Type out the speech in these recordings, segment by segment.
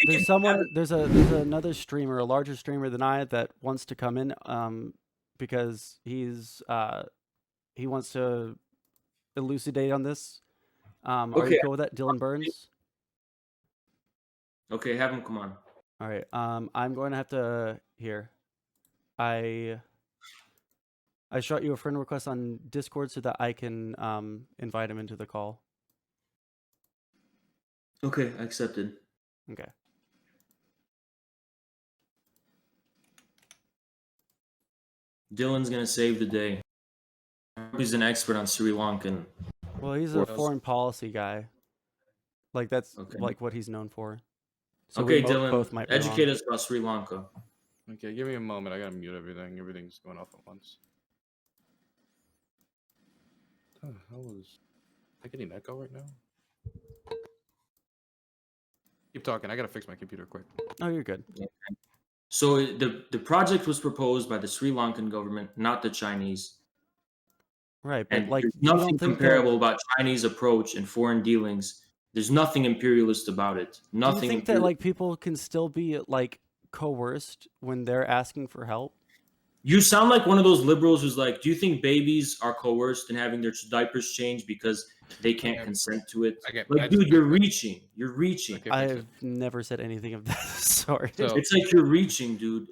there's another streamer, a larger streamer than I, that wants to come in because he wants to elucidate on this. Are you Okay. cool with that, Dylan Burns? Okay, have him come on. All right. I'm going to have to here. I shot you a friend request on Discord so that I can invite him into the call. Okay, I accepted. Okay. Dylan's gonna save the day. He's an expert on Sri Lankan. Well, he's a foreign policy guy. Like that's Okay. like what he's known for. So Okay, we Dylan, both might be educate wrong. us about Sri Lanka. Okay, give me a moment. I gotta mute everything. Everything's going off at once. Oh, how was I getting an echo right now? Keep talking. I gotta fix my computer quick. Oh, you're good. Okay. So the project was proposed by the Sri Lankan government, not the Chinese. Right, but And like there's you nothing don't think comparable that about Chinese approach in foreign dealings. There's nothing imperialist about it. do you Nothing think that imperialist. like people can still be like coerced when they're asking for help? You sound like one of those liberals who's like, do you think babies are coerced in having their diapers changed because they can't consent to it? Like, dude, you're reaching. You're reaching. I've never said anything of that. Sorry. It's like you're reaching, dude.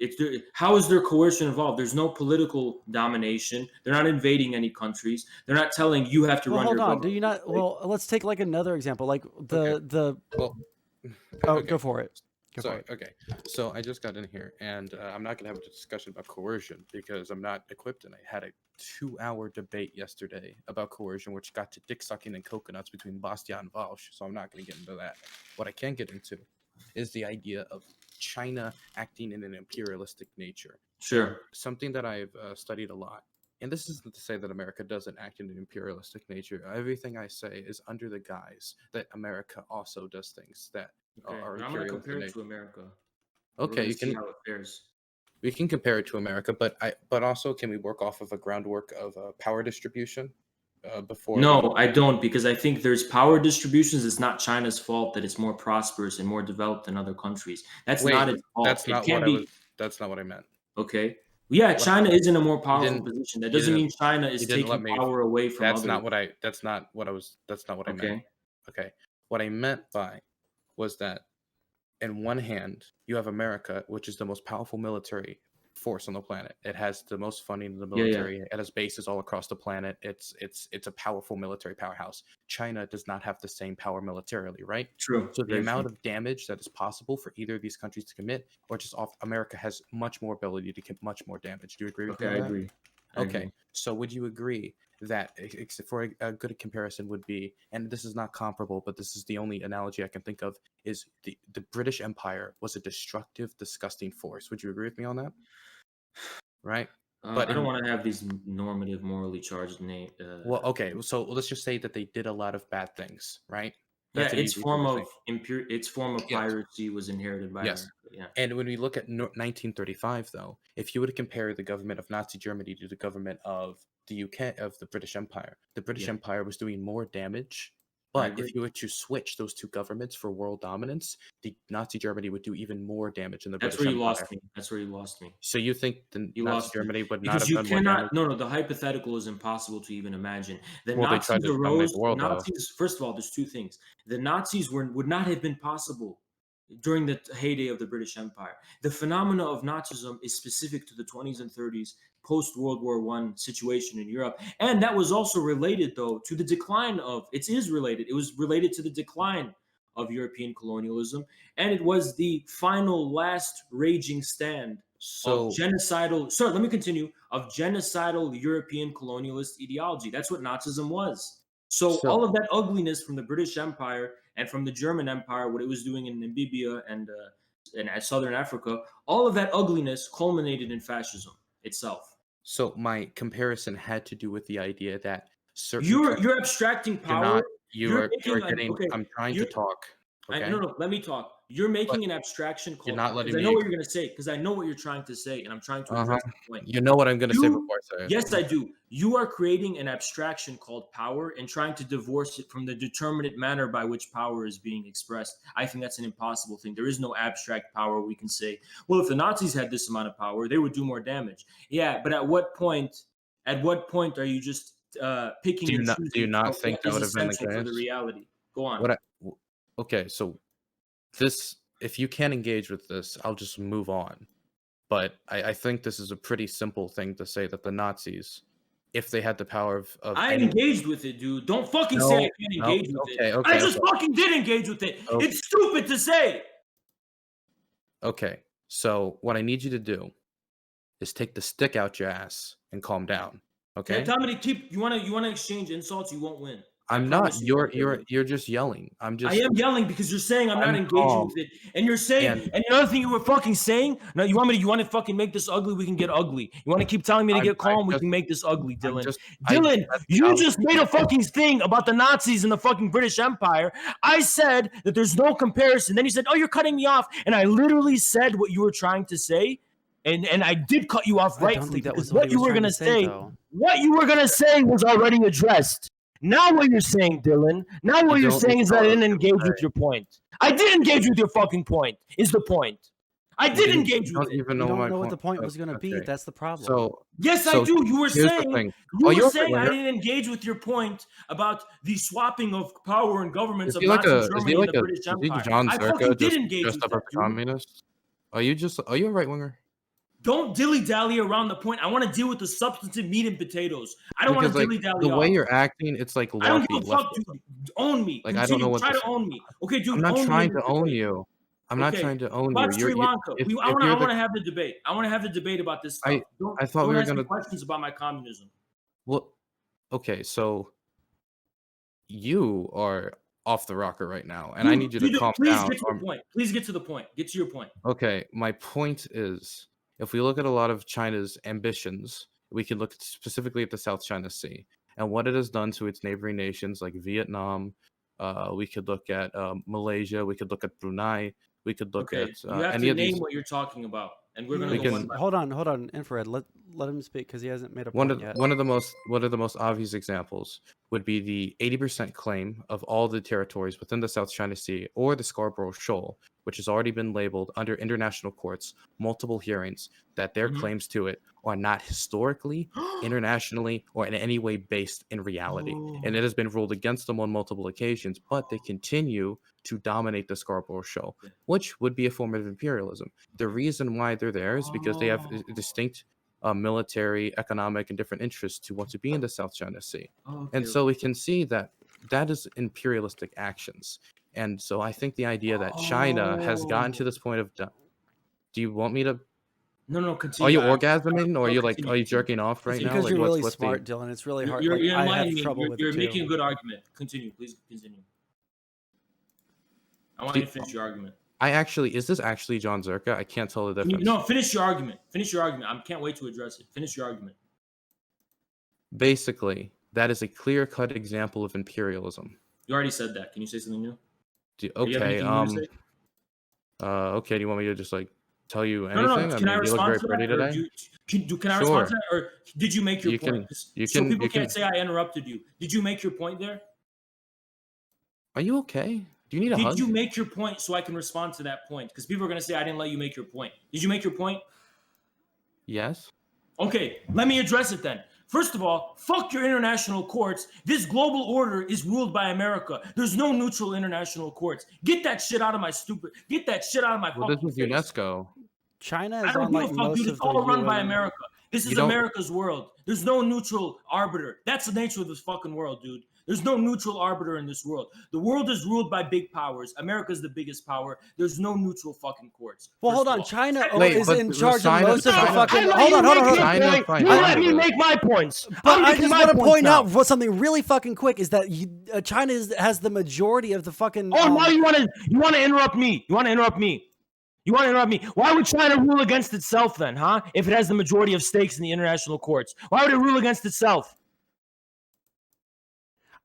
How is there coercion involved? There's no political domination. They're not invading any countries. They're not telling you have to run your government. Do you not? Well, let's take like another example. Like go for it. Okay. So I just got in here, and I'm not gonna have a discussion about coercion because I'm not equipped, and I had a 2-hour debate yesterday about coercion, which got to dick sucking and coconuts between Bastian and Walsh. So I'm not gonna get into that. What I can get into is the idea of China acting in an imperialistic nature. Sure. Something that I've studied a lot. And this isn't to say that America doesn't act in an imperialistic nature. Everything I say is under the guise that America also does things that are I'm going to imperialistic. compare it to America. Okay, you can. See how it fares. We can compare it to America, but also can we work off of a groundwork of power distribution before? No, I don't, because I think there's power distributions. It's not China's fault that it's more prosperous and more developed than other countries. That's not its fault. That's not what I meant. Okay. Yeah, China is in a more powerful position. That doesn't mean China is taking power away from others. That's not what I meant. Okay. What I meant by was that in one hand, you have America, which is the most powerful military force on the planet. It has the most funding in the military. It has bases all across the planet. It's a powerful military powerhouse. China does not have the same power militarily, right? True. So the amount of damage that is possible for either of these countries to commit, or just off, America has much more ability to commit much more damage. Do you agree with me? I agree. Okay. So would you agree that, for a good comparison would be, and this is not comparable, but this is the only analogy I can think of, is the British Empire was a destructive, disgusting force. Would you agree with me on that? Right? But I don't want to have these normative, morally charged names. Well, okay. So let's just say that they did a lot of bad things, right? That's its form of piracy was inherited by America. Yeah. And when we look at 1935, though, if you were to compare the government of Nazi Germany to the government of the UK, of the British Empire was doing more damage. But if you were to switch those two governments for world dominance, the Nazi Germany would do even more damage in the British Empire. That's where you lost me. So you think the Nazi Germany would not have done more damage? No, the hypothetical is impossible to even imagine. The Well, Nazis they tried to dominate the world, Nazis, first of all, there's two things. The Nazis would not have been possible during the heyday of the British Empire. The phenomena of Nazism is specific to the 20s and 30s, post-World War I situation in Europe. And that was also related, though, to the decline of, it was related to the decline of European colonialism. And it was the final, last raging stand of genocidal European colonialist ideology. That's what Nazism was. So all of that ugliness from the British Empire and from the German Empire, what it was doing in Namibia and Southern Africa, all of that ugliness culminated in fascism itself. So my comparison had to do with the idea that certain you're abstracting power. I'm trying to talk. Okay, No, let me talk. You're making an abstraction you're called not power. letting Because I me. know what you're going to say. Because I know what you're trying to say, and I'm trying to address the point. You know what I'm gonna say You, before I say it. yes, I do. You are creating an abstraction called power and trying to divorce it from the determinate manner by which power is being expressed. I think that's an impossible thing. There is no abstract power we can say, well, if the Nazis had this amount of power, they would do more damage. Yeah, but at what point? At what point are you just picking and Do you choosing not from think what that is would have been the essential for the case? reality? Go on. What? Okay, so this, if you can't engage with this, I'll just move on. But I think this is a pretty simple thing to say that the Nazis, if they had the power of I any, engaged with it, dude. Don't fucking say I no, can't no, engage with okay, it. I okay, just okay, fucking did engage with it. okay, It's stupid to say. okay. So what I need you to do is take the stick out your ass and calm down. Okay? Tell me to keep. You wanna exchange insults? You won't win. I I'm promise not. you won't win. You're just yelling. I am yelling because you're saying I'm not I'm engaging calm. with it, and you're saying, And and another thing you were fucking saying. Now you want to fucking make this ugly? We can get ugly. You want to keep telling me to get I calm? We just can make this ugly, I'm Dylan. just Dylan, that's the you obvious just made a example. fucking thing about the Nazis and the fucking British Empire. I said that there's no comparison. Then you said, "Oh, you're cutting me off," and I literally said what you were trying to say, and I did cut you off I don't rightfully think that because was what what he you was were trying gonna to say, say, though. what you were gonna say was already addressed. Now what you're saying, Dylan, now what You you're don't saying even is know that I what I was didn't gonna engage say. with your point. I did engage with your fucking point, is the point. I did engage You with don't it. even You know don't my know what point. the point was going to be. Okay. That's the problem. So Yes, I do. You were here's the saying thing. you Are were you a saying I right-winger? didn't engage with your point about the swapping of power and governments Is of he like Nazi a is he Germany and like the a British is he Empire. John I Zerka fucking did just engage dressed with up as that, a dude. communist? Are you a right winger? Don't dilly-dally around the point. I want to deal with the substantive meat and potatoes. I don't want Because to like dilly-dally the way off. you're acting, it's like I don't lofty give a fuck, leftism. dude. Own me. Like I don't know Continue. what Try to to say. own me. Okay, dude, I'm not own me trying in to the own debate. you. I'm not Okay. trying to own About you. Sri Lanka. If I you're want the to have the debate. I want to have the debate about this stuff. I thought we Don't were ask me gonna questions about my communism. well okay, so you are off the rocker right now, and I need you to calm Please down. get to the point. Please get to the point. Get to your point. Okay, my point is, if we look at a lot of China's ambitions, we can look specifically at the South China Sea and what it has done to its neighboring nations like Vietnam. We could look at Malaysia. We could look at Brunei. We could look Okay, at you have any to of name these. what you're talking about, and we're gonna We go can- one by Hold on, Infrared. Let him speak because he hasn't made a One point of yet. one of the most obvious examples would be the 80% claim of all the territories within the South China Sea or the Scarborough Shoal, which has already been labeled under international courts, multiple hearings, that their Mhm. claims to it are not historically, internationally, or in any way based in reality. And it has been ruled against them on multiple occasions, but they continue to dominate the Scarborough Shoal, which would be a form of imperialism. The reason why they're there is because they have a distinct military, economic, and different interests to want to be in the South China Sea. Okay, And so we can see that that is imperialistic actions. And so I think the idea that China has gotten to this point of, do you want me to? No, Are continue. you orgasming, or are No, you like, continue, are you continue. jerking off right It's now? because Like, you're really what's smart, Dylan. It's really hard. You're Like, I have enlightening me. trouble with You're it too. making a good argument. Continue, please continue. I want you to finish your argument. is this actually John Zerka? I can't tell the difference. No, finish your argument. Finish your argument. I can't wait to address it. Finish your argument. Basically, that is a clear-cut example of imperialism. You already said that. Can you say something new? Do you have Okay, anything new to say? okay. Do you want me to just like tell you anything? No. Can I you look respond very to pretty that? Or today. can I respond to Sure. that? Or did you make your You point? can- So people you can't can- say I interrupted you. Did you make your point there? Are you okay? Do you need a hug? Did you make your point so I can respond to that point? Because people are going to say I didn't let you make your point. Did you make your point? Yes. Okay, let me address it then. First of all, fuck your international courts. This global order is ruled by America. There's no neutral international courts. Get that shit out of my Get that shit out of my Well, this fucking is face. UNESCO. China I is don't on give a like fuck, most dude. of It's the all run by UN. America. This You is don't- America's world. There's no neutral arbiter. That's the nature of this fucking world, dude. There's no neutral arbiter in this world. The world is ruled by big powers. America's the biggest power. There's no neutral fucking courts. Well, First hold of on. all. China Wait, is but in the charge of China- most of the China- fucking. I let Hold you on. make your China point. fine. You I let know me this. make my points. But I'm I making just my want to points point now. out what something really fucking quick is that China has the majority of the fucking. Oh, now you want to interrupt me? You want to interrupt me? You want to interrupt me? Why would China rule against itself then, huh? If it has the majority of stakes in the international courts, why would it rule against itself?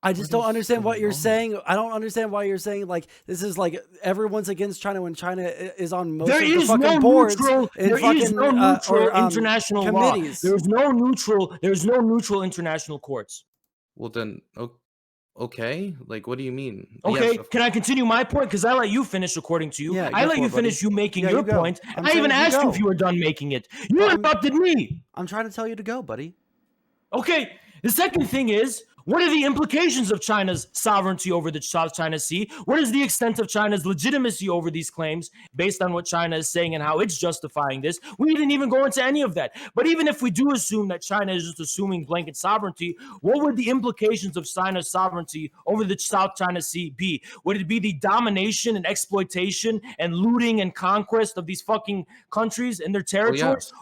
I just don't understand what you're saying. I don't understand why you're saying like this is like everyone's against China when China is on most of the fucking boards and fucking international committees. Law. There's no neutral international courts. Well then, okay. Like, what do you mean? Okay, Yes, can I continue my point? Because I let you finish according to you. Yeah, I let you finish you making your point. And I even asked you if you were done making it. You interrupted me. I'm trying to tell you to go, buddy. Okay, the second thing is, what are the implications of China's sovereignty over the South China Sea? What is the extent of China's legitimacy over these claims based on what China is saying and how it's justifying this? We didn't even go into any of that. But even if we do assume that China is just assuming blanket sovereignty, what would the implications of China's sovereignty over the South China Sea be? Would it be the domination and exploitation and looting and conquest of these fucking countries and their territories?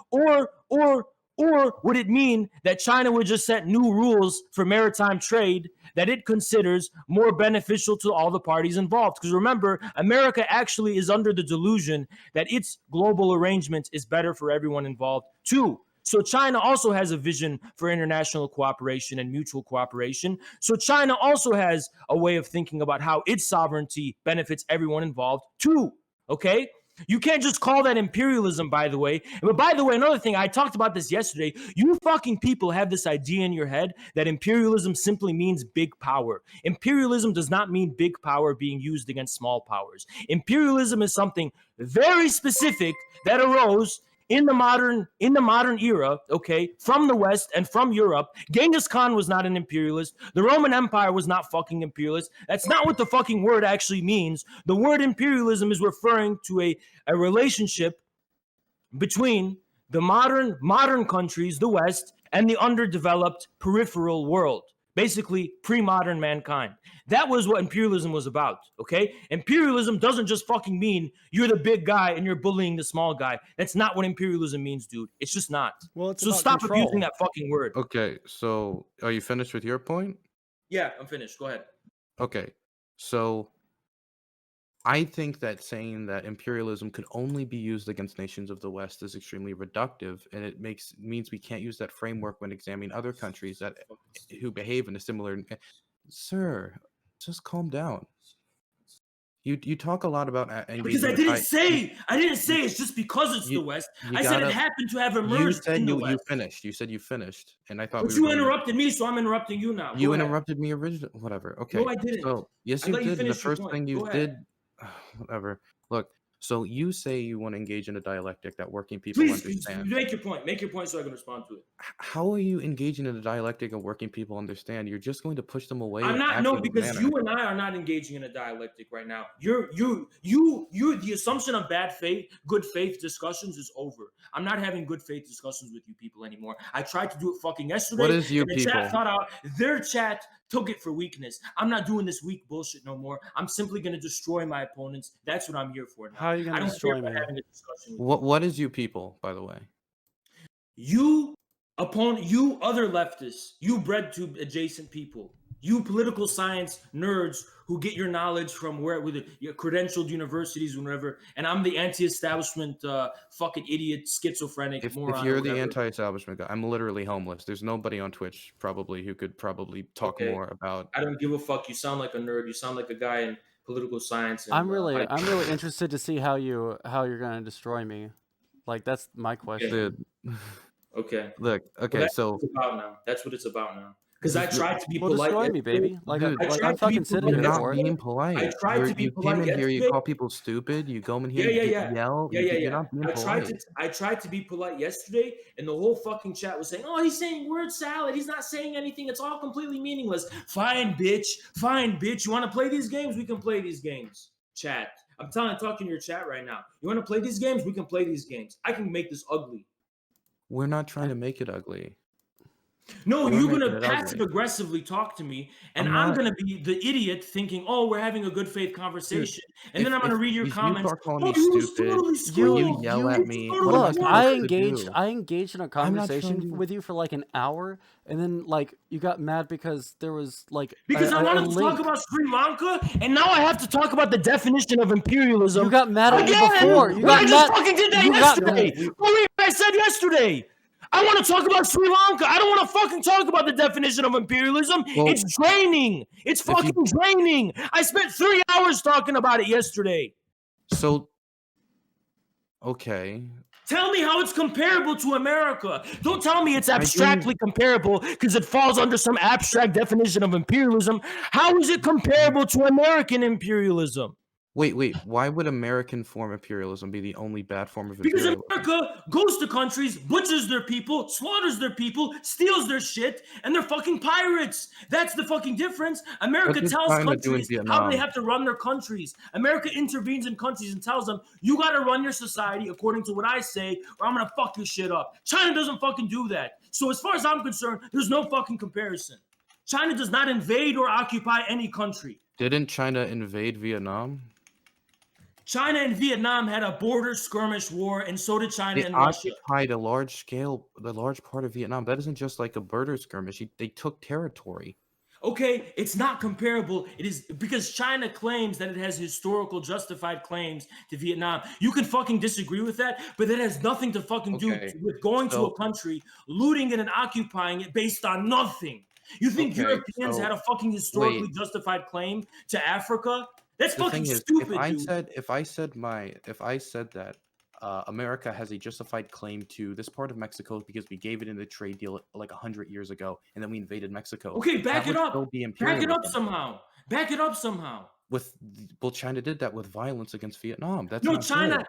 Or would it mean that China would just set new rules for maritime trade that it considers more beneficial to all the parties involved? Because remember, America actually is under the delusion that its global arrangement is better for everyone involved too. So China also has a vision for international cooperation and mutual cooperation. So China also has a way of thinking about how its sovereignty benefits everyone involved too. Okay? You can't just call that imperialism, by the way. But by the way, another thing, I talked about this yesterday. You fucking people have this idea in your head that imperialism simply means big power. Imperialism does not mean big power being used against small powers. Imperialism is something very specific that arose in the modern era, okay, from the West and from Europe. Genghis Khan was not an imperialist. The Roman Empire was not fucking imperialist. That's not what the fucking word actually means. The word imperialism is referring to a relationship between the modern countries, the West, and the underdeveloped peripheral world. Basically, pre-modern mankind. That was what imperialism was about, okay? Imperialism doesn't just fucking mean you're the big guy and you're bullying the small guy. That's not what imperialism means, dude. It's just not. Well, it's so about stop control. abusing that fucking word. Okay, so are you finished with your point? Yeah, I'm finished. Go ahead. Okay, so I think that saying that imperialism could only be used against nations of the West is extremely reductive, and it means we can't use that framework when examining other countries who behave in a similar. Sir, just calm down. You talk a lot about because I didn't say it's just because it's the West. I said it happened to have emerged in the West. You said you finished, and I thought. But you interrupted me, so I'm interrupting you now. You interrupted me originally. Whatever. Okay. No, I didn't. So yes, you did. The first thing you did. Whatever. Look. So you say you want to engage in a dialectic that working people understand. Please, make your point. Make your point so I can respond to it. How are you engaging in a dialectic of working people understand? You're just going to push them away. I'm not because you and I are not engaging in a dialectic right now. You're the assumption of good faith discussions is over. I'm not having good faith discussions with you people anymore. I tried to do it fucking yesterday. What is you and the people? Chat thought out their chat took it for weakness. I'm not doing this weak bullshit no more. I'm simply going to destroy my opponents. That's what I'm here for now. How are you going to destroy me? What is you people, by the way? You other leftists, you breadtube adjacent people, you political science nerds who get your knowledge from your credentialed universities or whatever, and I'm the anti-establishment fucking idiot schizophrenic moron. If you're the anti-establishment guy, I'm literally homeless. There's nobody on Twitch probably who could probably talk more about. I don't give a fuck. You sound like a nerd. You sound like a guy in political science. And, I'm really interested to see how you're going to destroy me. Like that's my question. Okay. Look. Okay. Well, that's what it's about now. Because I tried to be polite. Destroy me, baby. Like, dude, I'm fucking sitting here for it. Being polite. I tried to be polite. You came in here, you call people stupid. You go in here, you yell. You're not being polite. I tried to be polite yesterday, and the whole fucking chat was saying, "Oh, he's saying word salad. He's not saying anything. It's all completely meaningless." Fine, bitch. Fine, bitch. You want to play these games? We can play these games. Chat. I'm talking to your chat right now. You want to play these games? We can play these games. I can make this ugly. We're not trying to make it ugly. No, you're going to passive-aggressively talk to me, and I'm going to be the idiot thinking, oh, we're having a good faith conversation. Dude, and then I'm going to read your comments. You start calling me stupid, you yell at me. Look, I engaged in a conversation with you for like an hour, and then like you got mad because there was like I wanted to talk about Sri Lanka, and now I have to talk about the definition of imperialism. You got mad at me before. I just fucking did that yesterday. What I said yesterday. I want to talk about Sri Lanka. I don't want to fucking talk about the definition of imperialism. Well, it's draining. It's fucking draining. I spent 3 hours talking about it yesterday. So, okay. Tell me how it's comparable to America. Don't tell me it's abstractly comparable because it falls under some abstract definition of imperialism. How is it comparable to American imperialism? Wait. Why would American form imperialism be the only bad form of Because imperialism? America goes to countries, butchers their people, slaughters their people, steals their shit, and they're fucking pirates. That's the fucking difference. America tells countries how they have to run their countries. America intervenes in countries and tells them, you got to run your society according to what I say, or I'm going to fuck your shit up. China doesn't fucking do that. So as far as I'm concerned, there's no fucking comparison. China does not invade or occupy any country. Didn't China invade Vietnam? China and Vietnam had a border skirmish war, and so did China and Russia. They occupied a large part of Vietnam. That isn't just like a border skirmish. They took territory. Okay, it's not comparable. It is because China claims that it has historical justified claims to Vietnam. You can fucking disagree with that, but that has nothing to fucking do with going to a country, looting it and occupying it based on nothing. You think Europeans had a fucking historically justified claim to Africa? That's fucking stupid, dude. If I said that America has a justified claim to this part of Mexico because we gave it in the trade deal like 100 years ago, and then we invaded Mexico. Okay, back it up. Back it up somehow. Back it up somehow. China did that with violence against Vietnam. That's no, China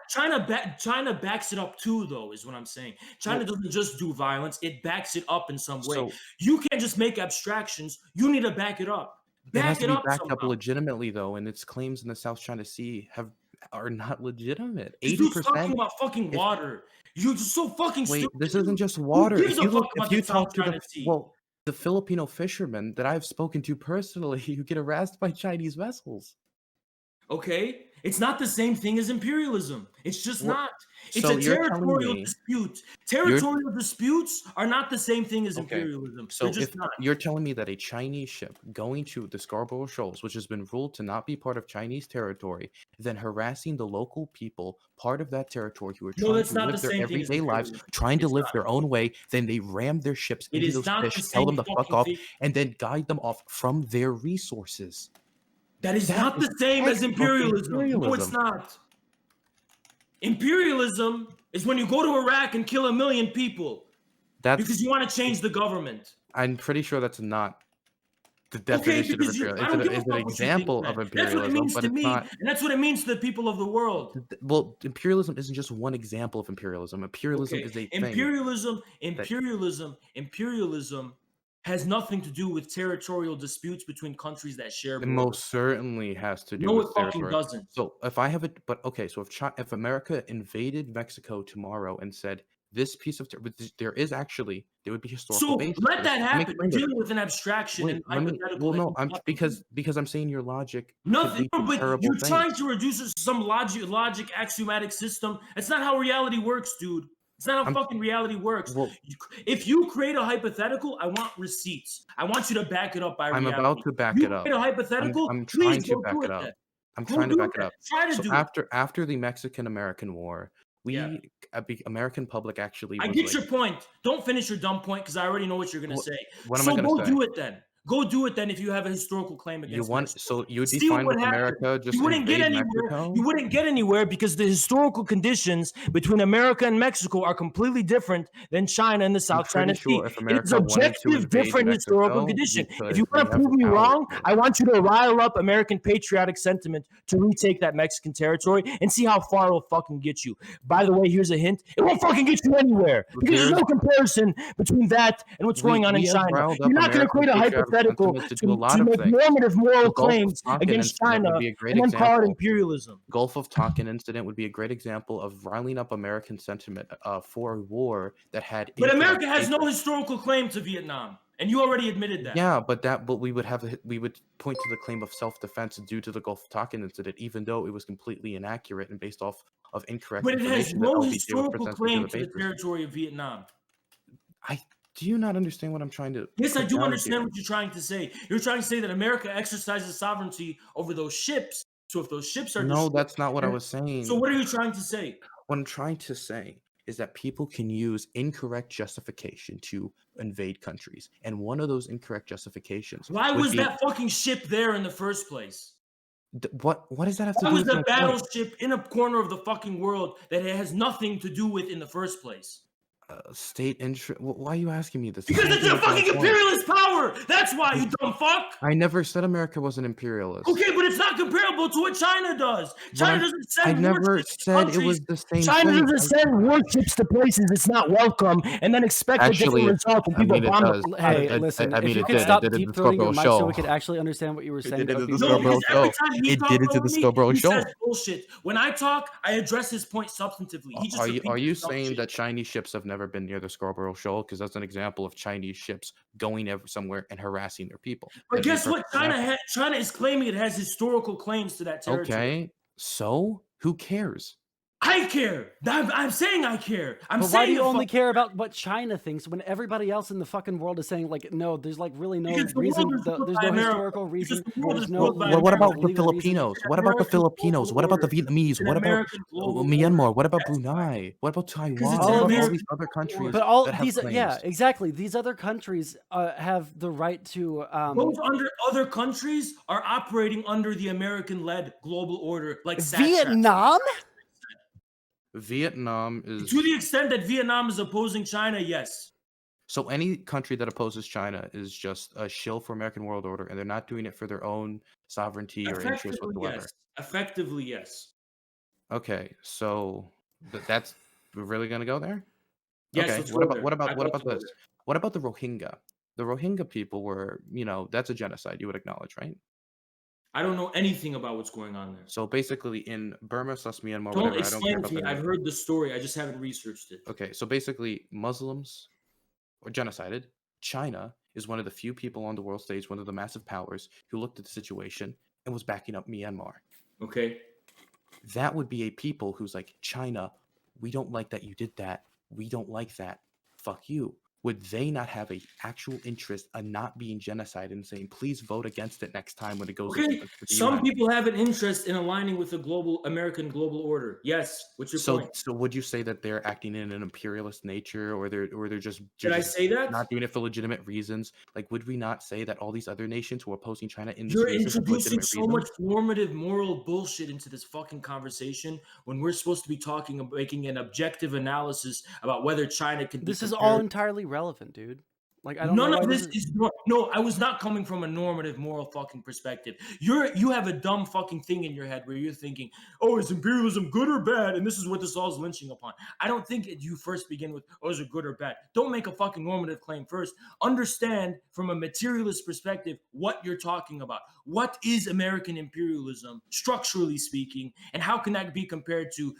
backs it up too, though, is what I'm saying. China doesn't just do violence; it backs it up in some way. You can't just make abstractions. You need to back it up. It has to be backed up legitimately, though, and its claims in the South China Sea are not legitimate. 80%. You're talking about fucking water. You're just so fucking stupid. This isn't just water. If you talk to the Filipino fishermen that I've spoken to personally, you get harassed by Chinese vessels. Okay, it's not the same thing as imperialism. It's just not. It's a territorial dispute. Territorial disputes are not the same thing as imperialism. So if you're telling me that a Chinese ship going to the Scarborough Shoals, which has been ruled to not be part of Chinese territory, then harassing the local people, part of that territory who are trying to live their everyday lives, trying to live their own way, then they ram their ships into those fish, tell them to fuck off, and then guide them off from their resources. That is not the same as imperialism. No, it's not. Imperialism is when you go to Iraq and kill 1 million people because you want to change the government. I'm pretty sure that's not the definition of imperialism. It's an example of imperialism. That's what it means to me, and that's what it means to the people of the world. Well, imperialism isn't just one example of imperialism. Imperialism is a thing. Imperialism has nothing to do with territorial disputes between countries that share borders. It most certainly has to do with territory. No, it fucking doesn't. So if I have it, so if America invaded Mexico tomorrow and said this piece of there would be historical basis. So let that happen. You're dealing with an abstraction and hypothetical. Because I'm saying your logic. Nothing, but you're trying to reduce it to some logic axiomatic system. That's not how reality works, dude. It's not how fucking reality works. Well, if you create a hypothetical, I want receipts. I want you to back it up by reality. I'm about to back it up. Create a hypothetical. I'm trying to back it up. I'm trying to back it up. So after the Mexican-American War, the American public actually. I get your point. Don't finish your dumb point because I already know what you're gonna say. What am I gonna say? Go do it then. Go do it then if you have a historical claim against Mexico. So you'd be fine with America just you wouldn't get anywhere. Mexico? You wouldn't get anywhere because the historical conditions between America and Mexico are completely different than China and the South China Sea. It's objective different historical condition. If you want to prove me wrong, I want you to rile up American patriotic sentiment to retake that Mexican territory and see how far it'll fucking get you. By the way, here's a hint. It won't fucking get you anywhere because there's no comparison between that and what's going on in China. You're not going to create a hypothetical to make normative moral claims against China and then call it imperialism. Gulf of Tonkin incident would be a great example of riling up American sentiment for a war that had. But America has no historical claim to Vietnam, and you already admitted that. Yeah, but we would point to the claim of self-defense due to the Gulf of Tonkin incident, even though it was completely inaccurate and based off of incorrect information. But it has no historical claim to the territory of Vietnam. Do you not understand what I'm trying to? Yes, I do understand what you're trying to say. You're trying to say that America exercises sovereignty over those ships. So if those ships are that's not what I was saying. So what are you trying to say? What I'm trying to say is that people can use incorrect justification to invade countries. And one of those incorrect justifications Why would was be that fucking ship there in the first place? what does that have to Why do was with the my point? battleship in a corner of the fucking world that it has nothing to do with in the first place? State interest. Why are you asking me this? Because it's a fucking imperialist power. That's why, you dumb fuck. I never said America was an imperialist. Okay, but it's not comparable to what China does. China doesn't I send never warships to said it countries. was the same China thing. doesn't send warships to places it's not welcome, and then expect a Actually, different result when I people mean, it bomb does. the Hey, I listen, mean, if you it could did. stop It did deep at the throating your Scarborough mic so show. we could actually understand what you were saying. did that at would the be No, really Scarborough because show. every time he It talks did it to over the me, Scarborough he show. says bullshit. When I talk, I address his point substantively. He just Are repeats you dumb saying shit. that Chinese ships have never been near the Scarborough Shoal? Because that's an example of Chinese ships going somewhere and harassing their people. But That'd be a guess what? perfect example. China is claiming it has historical claims to that territory. Okay, so who cares? I care. I'm saying I care. I'm But saying why do you the only fuck- care about what China thinks when everybody else in the fucking world is saying, like, no, there's like really no Because the world reason, is ruled there's by no America. historical reason, Because the world there's is no ruled by What about legal the reason. Filipinos? It's an What about the American Filipinos? global What about the order. Vietnamese? It's an What about American global Myanmar? order. What about That's why. Brunei? What about Taiwan? it's What an about all American these other global countries order. But all that have these, claims? yeah, exactly. These other countries have the right to. Those other countries are operating under the American-led global order, like Vietnam? Vietnam is To the extent that Vietnam is opposing China, yes. so any country that opposes China is just a shill for American world order, and they're not doing it for their own sovereignty or interest Effectively, whatsoever. yes. Effectively, yes. Okay, so that's we're really gonna go there? Yes, Okay. let's go there. What I'd love about to go this? there. What about the Rohingya? The Rohingya people were, that's a genocide. You would acknowledge, right? I don't know anything about what's going on there. So basically, in Burma, Myanmar, Don't whatever, I don't care explain about to me. the I've name. heard the story. I just haven't researched it. Okay, so basically, Muslims were genocided. China is one of the few people on the world stage, one of the massive powers, who looked at the situation and was backing up Myanmar. Okay. That would be a people who's like, China, we don't like that you did that. We don't like that. Fuck you. Would they not have a actual interest in not being genocide and saying, please vote against it next time when it goes Okay. to the Some UN? people have an interest in aligning with the American global order. Yes. What's your point? So would you say that they're acting in an imperialist nature, or they're just Did I say that? not doing it for legitimate reasons? Like, would we not say that all these other nations who are opposing China in this You're reason have introducing legitimate so reasons? much normative moral bullshit into this fucking conversation when we're supposed to be talking about making an objective analysis about whether China can be This is compared. all entirely relevant, dude. Like, I don't know None why of this is no. I was not coming from a normative, moral fucking perspective. You have a dumb fucking thing in your head where you're thinking, "Oh, is imperialism good or bad?" And this is what this all is lynching upon. I don't think you first begin with, "Oh, is it good or bad?" Don't make a fucking normative claim first. Understand from a materialist perspective what you're talking about. What is American imperialism, structurally speaking, and how can that be compared to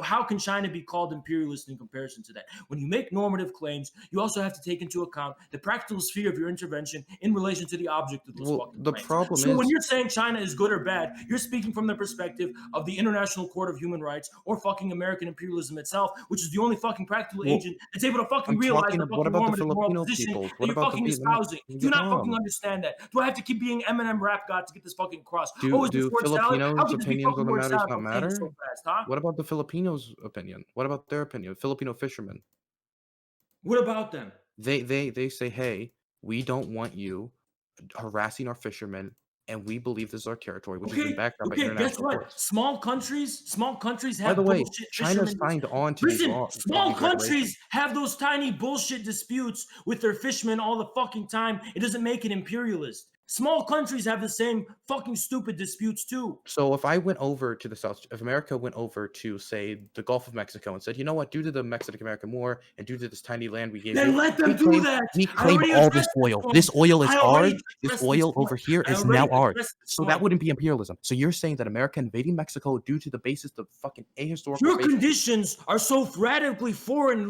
how can China be called imperialist in comparison to that? When you make normative claims, you also have to take into account the practical sphere of your intervention in relation to the object of those fucking The claims. problem So when is, you're saying China is good or bad, you're speaking from the perspective of the International Court of Human Rights or fucking American imperialism itself, which is the only fucking practical agent that's able to fucking I'm realize talking. the What fucking about the normative moral Filipino position people? that What you're about the fucking espousing. Do you not fucking understand that? Do I have to keep being Eminem rap god to get this fucking across? Do Is this word salad? How Filipinos' could this be opinions fucking on the word matters salad not for saying matter? so fast, huh? What about the Filipinos' opinion? What about their opinion? Filipino fishermen. What about them? They say, hey, we don't want you harassing our fishermen, and we believe this is our territory, which has been backed up by Guess international what? courts. Small countries By have the way, bullshit China fishermen. signed on to these Listen, laws. small countries have those tiny bullshit disputes with their fishermen all the fucking time. It doesn't make it imperialist. Small countries have the same fucking stupid disputes too. So if I went over to the South, if America went over to, say, the Gulf of Mexico and said, you know what, due to the Mexican-American War and due to this tiny land we gave Then you, let them do that. we I claim already all this addressed oil. point. This oil is I already ours. This addressed oil point. over here I is already now ours. addressed this So that point. wouldn't be imperialism. So you're saying that America invading Mexico due to the basis of fucking ahistorical Your basis. conditions are so radically foreign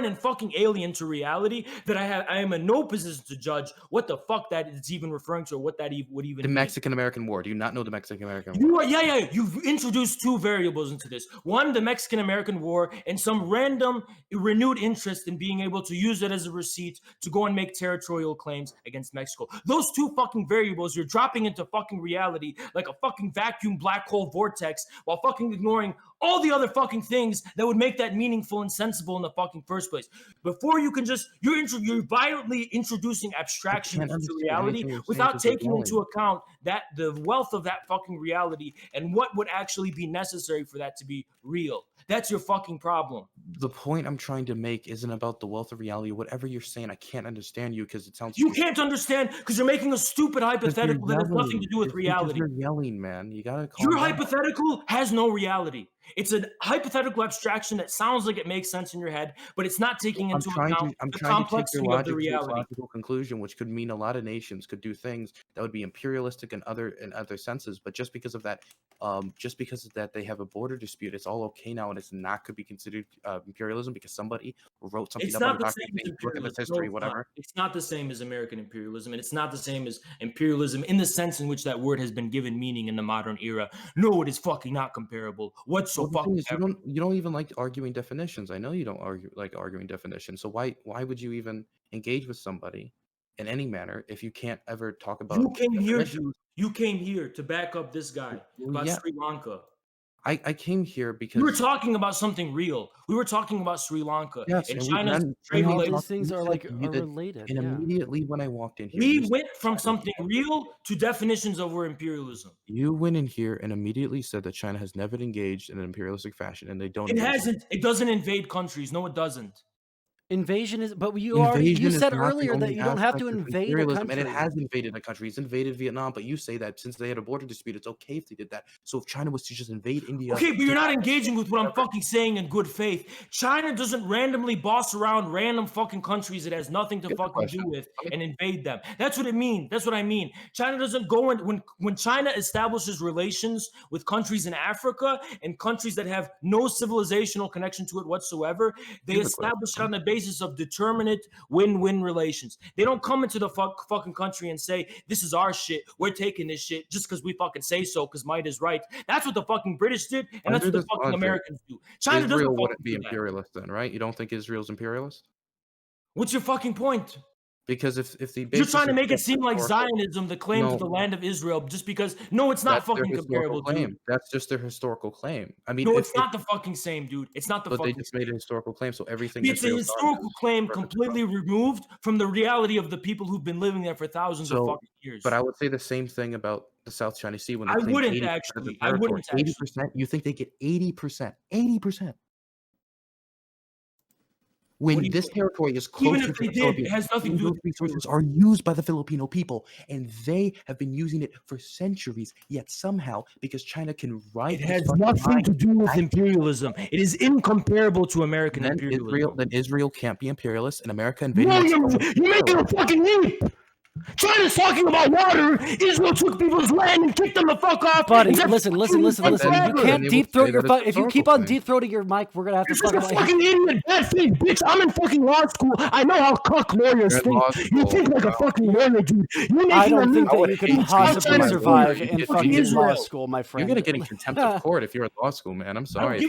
and fucking alien to reality that I am in no position to judge what the fuck that is even referring referring to, or what that would even The mean. Mexican-American War. Do you not know the Mexican-American War? Yeah. You've introduced two variables into this. One, the Mexican-American War, and some random renewed interest in being able to use it as a receipt to go and make territorial claims against Mexico. Those two fucking variables you're dropping into fucking reality like a fucking vacuum black hole vortex while fucking ignoring all the other fucking things that would make that meaningful and sensible in the fucking first place. Before you can just, you're violently introducing abstraction into reality without taking into account that the wealth of that fucking reality and what would actually be necessary for that to be real. That's your fucking problem. The point I'm trying to make isn't about the wealth of reality. Whatever you're saying, I can't understand you because it sounds. You can't understand because you're making a stupid hypothetical that has nothing to do with reality. You're yelling, man. You gotta calm Your down. hypothetical has no reality. It's a hypothetical abstraction that sounds like it makes sense in your head, but it's not taking into account the complexity of the reality. Logical conclusion, which could mean a lot of nations could do things that would be imperialistic in other senses. But just because of that, they have a border dispute, it's all okay now, and it's not could be considered imperialism because somebody wrote something about it. Look at this history, whatever. It's not the same as American imperialism, and it's not the same as imperialism in the sense in which that word has been given meaning in the modern era. No, it is fucking not comparable. What's so fucking? You don't even like arguing definitions. I know you don't like arguing definitions. So why would you even engage with somebody in any manner if you can't ever talk about? You came here to back up this guy about Sri Lanka. I came here because we were talking about something real. We were talking about Sri Lanka. Yes, and China's trade relations. These things are related. And immediately when I walked in here, we went from something real to definitions over imperialism. You went in here and immediately said that China has never engaged in an imperialistic fashion, and they don't. It hasn't. It doesn't invade countries. No, it doesn't. Invasion is, but you said earlier that you don't have to invade a country. And it has invaded a country. It's invaded Vietnam, but you say that since they had a border dispute, it's okay if they did that. So if China was to just invade India, okay, but you're not engaging with what I'm fucking saying in good faith. China doesn't randomly boss around random fucking countries it has nothing to fucking do with and invade them. That's what it means. That's what I mean. China doesn't go in when China establishes relations with countries in Africa and countries that have no civilizational connection to it whatsoever. They establish it on the basis of determinate win-win relations. They don't come into the fucking country and say, this is our shit, we're taking this shit just because we fucking say so because might is right. That's what the fucking British did, and that's what the fucking Americans do. China Israel wouldn't be imperialist then, right? You don't think Israel's imperialist? What's your fucking point? Because if the you're trying to make it seem like Zionism, the claim to the land of Israel, just because it's not fucking comparable. Dude. That's just their historical claim. I mean, no, it's not the fucking same, dude. It's not the. But fucking they just made a historical claim, so everything. It's a historical claim completely removed from the reality of the people who've been living there for thousands of fucking years. But I would say the same thing about the South China Sea when I wouldn't actually. 80%. You think they get 80%? 80%. When this territory is close to the Philippines, it has nothing to do with resources are used by the Filipino people, and they have been using it for centuries. Yet somehow, because China can write, it has nothing to do with imperialism. It is incomparable to American imperialism. Then Israel can't be imperialist, and America invaded. No, you're making a fucking leap. China's talking about water. Israel took people's land and kicked them the fuck off. Buddy, listen. You can't deep throat your fuck. If you keep on deep throating your mic, we're gonna have to fucking. You're a fucking idiot, bad faith, bitch. I'm in fucking law school. I know how cuck lawyers think. You think like a fucking lawyer, dude. I don't think that you can possibly survive in fucking law school, my friend. You're gonna get in contempt of court if you're in law school, man. I'm sorry.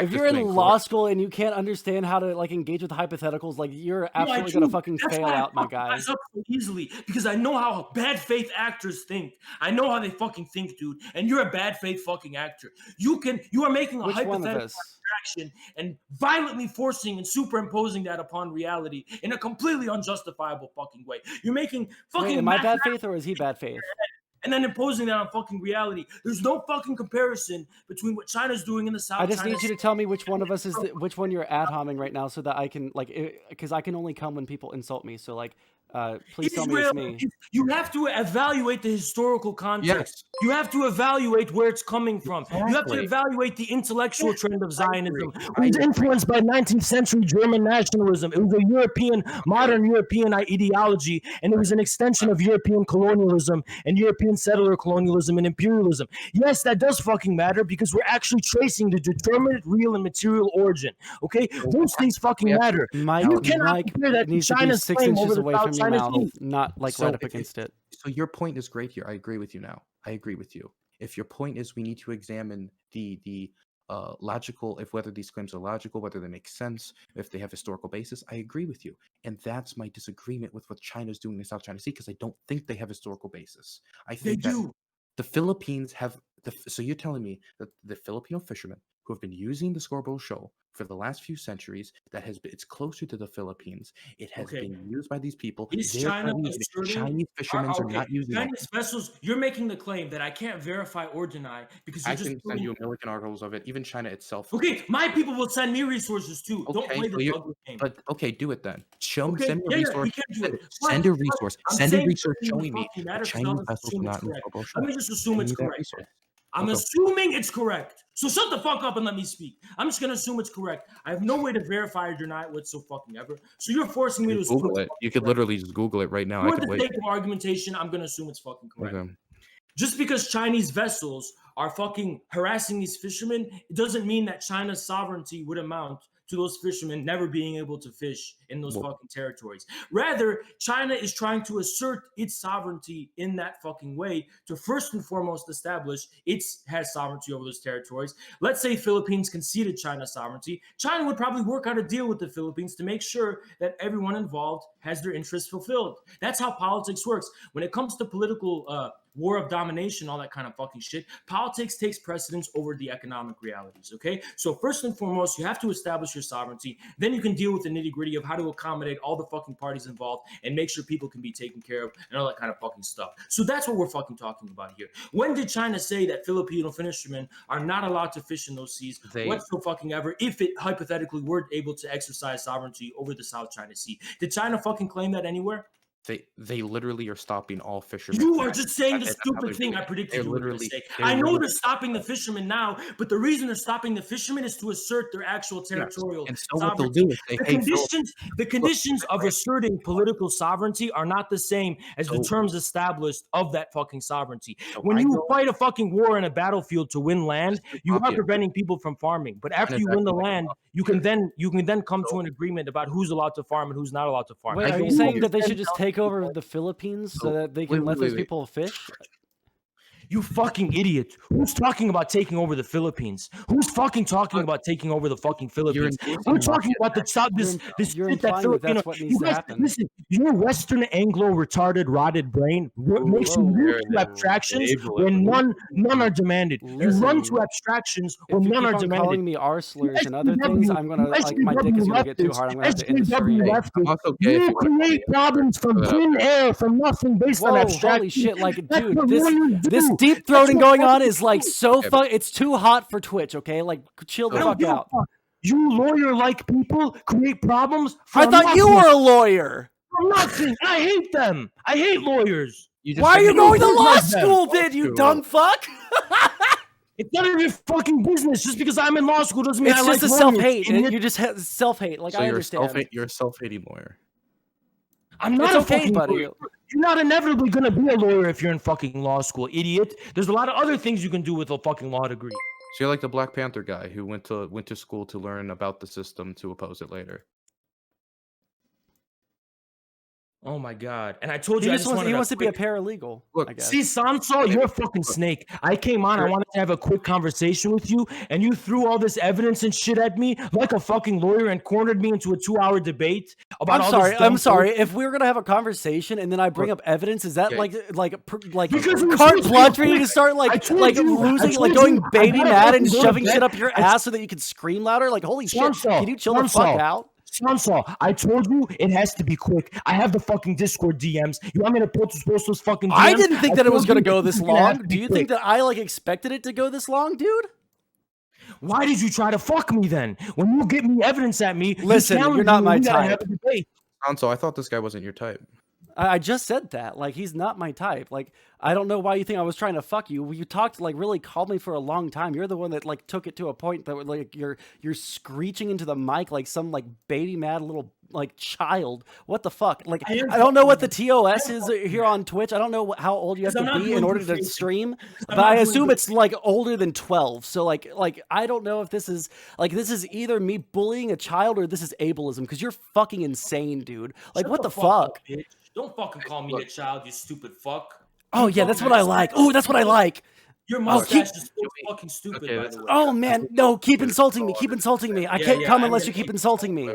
If you're in law school and you can't understand how to engage with hypotheticals, you're absolutely gonna fucking fail out, my guy. Easily. Because I know how bad faith actors think. I know how they fucking think, dude. And you're a bad faith fucking actor. You are making a hypothetical abstraction and violently forcing and superimposing that upon reality in a completely unjustifiable fucking way. You're making fucking. Wait, am I bad faith or is he bad faith? And then imposing that on fucking reality. There's no fucking comparison between what China's doing in the South. I just need you to tell me which one of us is which one you're ad-homing right now, so that I can because I can only come when people insult me. So please tell me it's me. You have to evaluate the historical context. Yes. You have to evaluate where it's coming from. Exactly. You have to evaluate the intellectual trend of Zionism. It was influenced by 19th century German nationalism. It was a modern European ideology, and it was an extension of European colonialism and European settler colonialism and imperialism. Yes, that does fucking matter because we're actually tracing the determinate, real, and material origin. Okay? Those things fucking matter. You cannot compare that to China's claim over the South China Sea. Not right up against it. So your point is great here. I agree with you now. I agree with you. If your point is we need to examine the logical, if whether these claims are logical, whether they make sense, if they have historical basis, I agree with you. And that's my disagreement with what China's doing in the South China Sea, because I don't think they have historical basis. I They think that do. the Philippines have so you're telling me that the Filipino fishermen who have been using the Scarborough Shoal for the last few centuries, it's closer to the Philippines. It has Okay. been used by these people. Is They're China not using it. asserting? Chinese fishermen are Okay, not using it. Chinese vessels. You're making the claim that I can't verify or deny because you're I just. can send you a million articles of it. Even China itself. Okay, my people will send me resources too. Don't Okay, play so this you're, ugly game. but okay, do it then. Okay, Send me a yeah, resource. we can do it. Send a resource. I'm Send a saying resource it doesn't showing me fucking that matter 'cause Chinese I'll vessels assume are it's not in the correct. Scarborough Let Shoal. me just assume Send it's me that correct. resource. I'm Okay. assuming it's correct. So shut the fuck up and let me speak. I'm just gonna assume it's correct. I have no way to verify or deny it whatsoever. So you're forcing me to assume Google it's it. You could correct. literally just Google it right now. I For could the wait. sake of argumentation, I'm gonna assume it's fucking correct. Okay. Just because Chinese vessels are fucking harassing these fishermen, it doesn't mean that China's sovereignty would amount to those fishermen never being able to fish in those fucking territories. Rather, China is trying to assert its sovereignty in that fucking way to first and foremost establish it has sovereignty over those territories. Let's say Philippines conceded China's sovereignty. China would probably work out a deal with the Philippines to make sure that everyone involved has their interests fulfilled. That's how politics works. When it comes to political war of domination, all that kind of fucking shit, politics takes precedence over the economic realities, okay? So first and foremost, you have to establish your sovereignty. Then you can deal with the nitty-gritty of how to accommodate all the fucking parties involved and make sure people can be taken care of and all that kind of fucking stuff. So that's what we're fucking talking about here. When did China say that Filipino fishermen are not allowed to fish in those seas whatsoever if it hypothetically were able to exercise sovereignty over the South China Sea? Did China fucking claim that anywhere? They literally are stopping all fishermen. You are just saying the That's how stupid they're thing doing I it. predicted They're you were going to literally- say. they're I know literally- they're stopping the fishermen now, but the reason they're stopping the fishermen is to assert their actual territorial And so what they'll do is say, hey, the conditions of asserting political sovereignty are not the same as the terms established of that fucking sovereignty. When you fight a fucking war in a battlefield to win land, you are preventing people from farming. But after you win the land, you can then come to an agreement about who's allowed to farm and who's not allowed to farm. Wait, are you saying that they should just take over the Philippines so that they can let those people fish? You fucking idiot. Who's talking about taking over the Philippines? Who's fucking talking about taking over the fucking Philippines? We're talking about this You're shit that implying that Filipino. that's what needs to happen. Listen, your Western Anglo retarded rotted brain makes you move to abstractions when none are demanded. You run to abstractions when If you none keep are on demanded. calling me R slurs and other things, I'm gonna like my dick is gonna get too hard. I'm gonna have to end the stream. You create problems from thin air, from nothing, based on Whoa, abstraction. holy shit, like, That's dude, what this lawyers this do. deep That's throating what going on lawyers is like do. so it's too hot for Twitch, okay? Like, chill the I don't fuck give a out. fuck. You lawyer-like people create problems for I thought you nothing. were a lawyer. For nothing. I hate them. I hate lawyers. Why are you going to law like them. school then, you dumb fuck? It's none of your fucking business. Just because I'm in law school doesn't mean It's I just like a lawyers. self-hate. idiot. You just self-hate. Like, So I understand. you're a self-hating lawyer. I'm not It's a okay, fucking buddy. lawyer. You're not inevitably going to be a lawyer if you're in fucking law school, idiot. There's a lot of other things you can do with a fucking law degree. So you're like the Black Panther guy who went to school to learn about the system to oppose it later. Oh my god! And I told you, He wants to be a paralegal. Look, I guess. See, Sanso, you're a fucking snake. I came on, I wanted to have a quick conversation with you, and you threw all this evidence and shit at me like a fucking lawyer and cornered me into a 2-hour debate about all this I'm dumb sorry. bullshit. If we were gonna have a conversation and then I bring up evidence, is that Okay. like Because it was carte supposed to be blanche for you to quick. start I told you- I losing, told like going you, I baby gotta mad fucking and go to shoving bed. shit up your ass so that you can scream louder? Like, holy shit! Sanso, Can you chill the fuck out? Sanso, I told you it has to be quick. I have the fucking Discord DMs. You want me to post those fucking DMs? I didn't think that it was told gonna you go this it's gonna have long. to Do be you quick. think that I like expected it to go this long, dude? Why did you try to fuck me then? When you get me evidence at me, Listen, you you're not my we gotta have type. a debate. Hanso, I thought this guy wasn't your type. I just said that. Like, he's not my type. Like, I don't know why you think I was trying to fuck you. You talked like really calmly for a long time. You're the one that like took it to a point that like you're screeching into the mic like some like baby mad little like child. What the fuck? Like, I don't know what the TOS is here on Twitch. I don't know how old you have I'm to not be doing in order good to faces. stream, I'm but not I doing assume good it's like older than 12. So like I don't know if this is either me bullying a child or this is ableism because you're fucking insane, dude. Like, Shut what the fuck up, fuck? bitch. Don't fucking call me a child, you stupid fuck. Oh yeah, that's what I like. Oh, that's what I like. Your Oh, mustache is so fucking stupid, Okay, by that's- the way. Oh man, no, keep Wait, insulting me. hold Keep on. insulting me. I Yeah, can't yeah, come I'm unless gonna you keep keep- insulting me.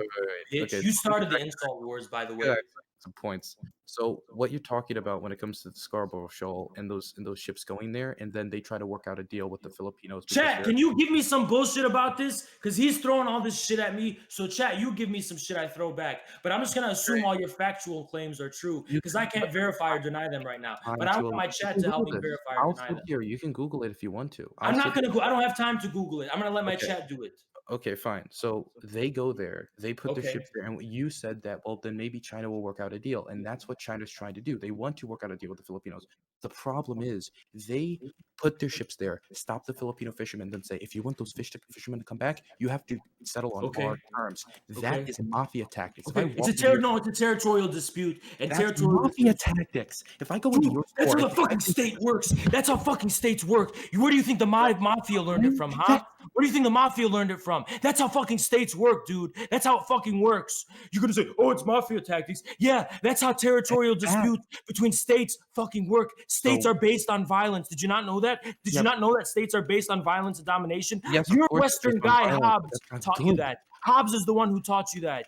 Bitch, Okay, you started the insult wars, by the way. Yeah, some points. So what you're talking about when it comes to the Scarborough Shoal and those ships going there, and then they try to work out a deal with the Filipinos. because Chat, they're- can you give me some bullshit about this? Because he's throwing all this shit at me. So, chat, you give me some shit I throw back. But I'm just going to assume all your factual claims are true because I can't verify or deny them right now. But I want my chat to help me verify or I'll deny sit them. here. You can Google it if you want to. I'm not going to go. I don't have time to Google it. I'm going to let my Okay. chat do it. Okay, fine. So they go there, they put their Okay. ships there, and you said that, well, then maybe China will work out a deal. And that's what China's trying to do. They want to work out a deal with the Filipinos. The problem is they put their ships there, stop the Filipino fishermen, then say, if you want those fishermen to come back, you have to settle on Okay. our terms. That Okay. is mafia tactics. Okay. If I It's walk into it's a territorial dispute. And that's territorial mafia disputes. tactics. If I go into Dude, your that's store, how the fucking state works. That's how fucking states work. Where do you think the mafia learned it from, huh? Where do you think the mafia learned it from? That's how fucking states work, dude. That's how it fucking works. You're gonna say, oh, it's mafia tactics. Yeah, that's how territorial disputes between states fucking work. States are based on violence. Did you not know that? Did you not know that states are based on violence and domination? Yes, of Your course it's Western based on guy, violence, but Hobbes, that's not taught you good. that. Hobbes is the one who taught you that.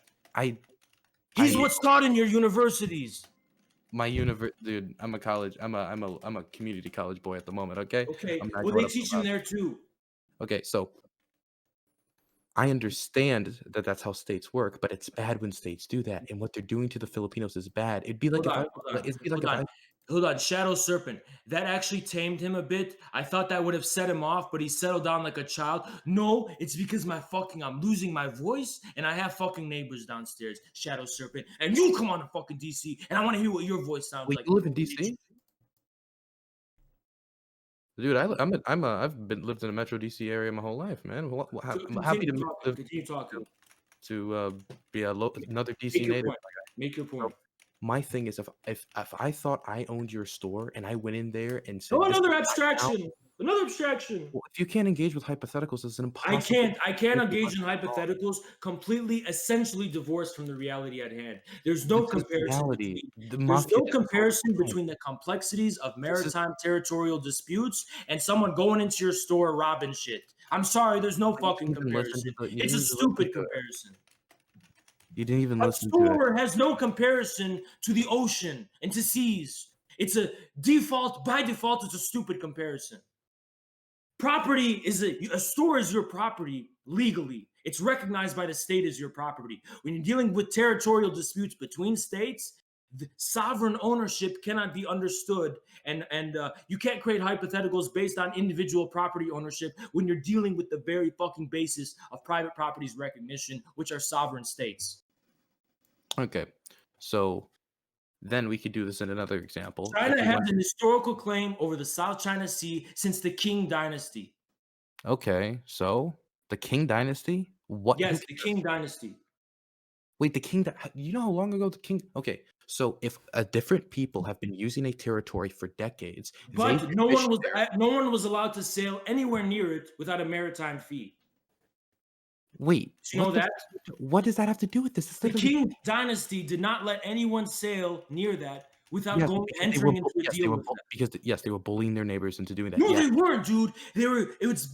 He's I- what's taught in your universities. my dude, I'm a community college boy at the moment. Okay. Okay, I'm not well, going they up teach to him there too. Okay, so I understand that that's how states work, but it's bad when states do that, and what they're doing to the Filipinos is bad. It'd be like Hold on. Shadow Serpent. That actually tamed him a bit. I thought that would have set him off, but he settled down like a child. No, it's because I'm losing my voice, and I have fucking neighbors downstairs, Shadow Serpent, and you come on to fucking DC, and I want to hear what your voice sounds Wait, like. you live in DC? Dude, I've been lived in the Metro DC area my whole life, man. I'm happy to Continue talking. be another DC Make your native. point. Make your point. My thing is, if I thought I owned your store and I went in there and said, Oh, "This another is my abstraction. house," Another abstraction. well, if you can't engage with hypotheticals, it's an impossible. I can't engage in hypotheticals completely, essentially divorced from the reality at hand. There's no comparison between the complexities of maritime territorial disputes and someone going into your store robbing shit. I'm sorry, there's no fucking comparison. It's a stupid comparison. You didn't even A listen to it. store has no comparison to the ocean and to seas. It's by default, it's a stupid comparison. Property is a store is your property legally. It's recognized by the state as your property. When you're dealing with territorial disputes between states, the sovereign ownership cannot be understood, and you can't create hypotheticals based on individual property ownership when you're dealing with the very fucking basis of private property's recognition, which are sovereign states. Okay, so then we could do this in another example. China has an historical claim over the South China Sea since the Qing Dynasty. Okay, so the Qing Dynasty? What? Yes, the Qing Dynasty. Wait, the Qing. You know how long ago the Qing? Okay, so if different people have been using a territory for decades, but no one was allowed to sail anywhere near it without a maritime fee. Wait, do you know that? What does that have to do with this? The Qing Dynasty did not let anyone sail near that without entering into a deal with them. They were bullying their neighbors into doing that. No, they weren't, dude.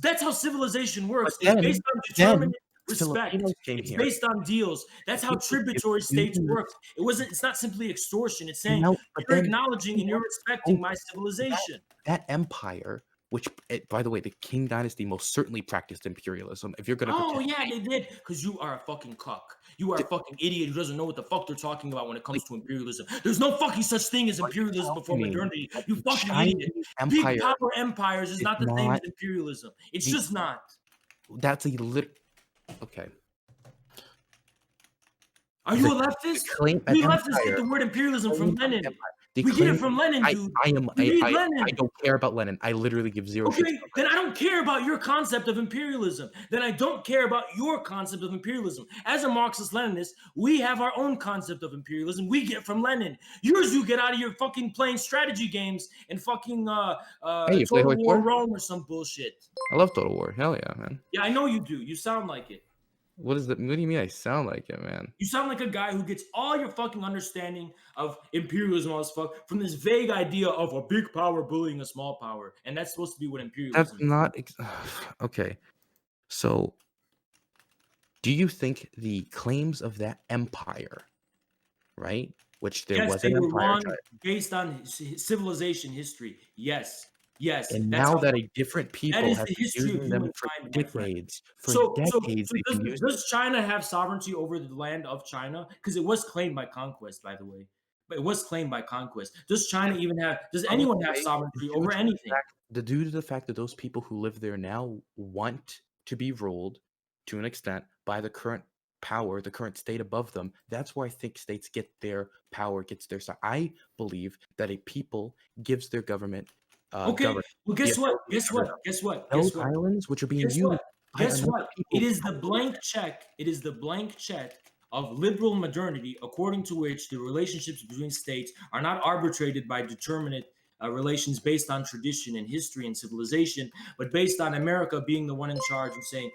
That's how civilization works. It's based on determinate respect. It's based on deals. That's how tributary states work. It's not simply extortion. It's saying you're acknowledging and you're respecting my civilization. That empire, which, by the way, the Qing Dynasty most certainly practiced imperialism. If you're gonna, they did, because you are a fucking cuck. You are a fucking idiot who doesn't know what the fuck they're talking about when it comes to imperialism. There's no fucking such thing as imperialism before modernity. You fucking idiot. Big power empires is not the same as imperialism. It's just not. That's a okay. Are you a leftist? We leftists get the word imperialism from Lenin. We get it from Lenin, dude. I don't care about Lenin. I literally give zero. Okay, then I don't care about your concept of imperialism. Then I don't care about your concept of imperialism. As a Marxist-Leninist, we have our own concept of imperialism. We get from Lenin. Yours, you get out of your fucking playing strategy games and fucking Total War Rome or some bullshit. I love Total War. Hell yeah, man. Yeah, I know you do. You sound like it. What is that? What do you mean I sound like it, man? You sound like a guy who gets all your fucking understanding of imperialism, all this fuck, from this vague idea of a big power bullying a small power, and that's supposed to be what That's imperialism is. not okay. So, do you think the claims of that empire, right? Which there Yes, was they an were empire, wrong based on civilization history. Yes, yes, and that's now how. that a different That people is have the been history of using them for humankind, my friend. decades, for So decades they've been using. does China have sovereignty over the land of China? Because it was claimed by conquest, by the way. But it was claimed by conquest. Does China even have? Does anyone have Okay, sovereignty due over to the anything? fact, due to the fact that those people who live there now want to be ruled to an extent by the current power, the current state above them. That's where I think states get their power, gets their side. I believe that a people gives their government Okay. government Well, the guess what? authority to Guess govern what? them. Guess what? Those Guess what? islands, which are being Guess used what? by Guess another what? people, It is the blank check. It is the blank check of liberal modernity, according to which the relationships between states are not arbitrated by determinate relations based on tradition and history and civilization, but based on America being the one in charge and saying,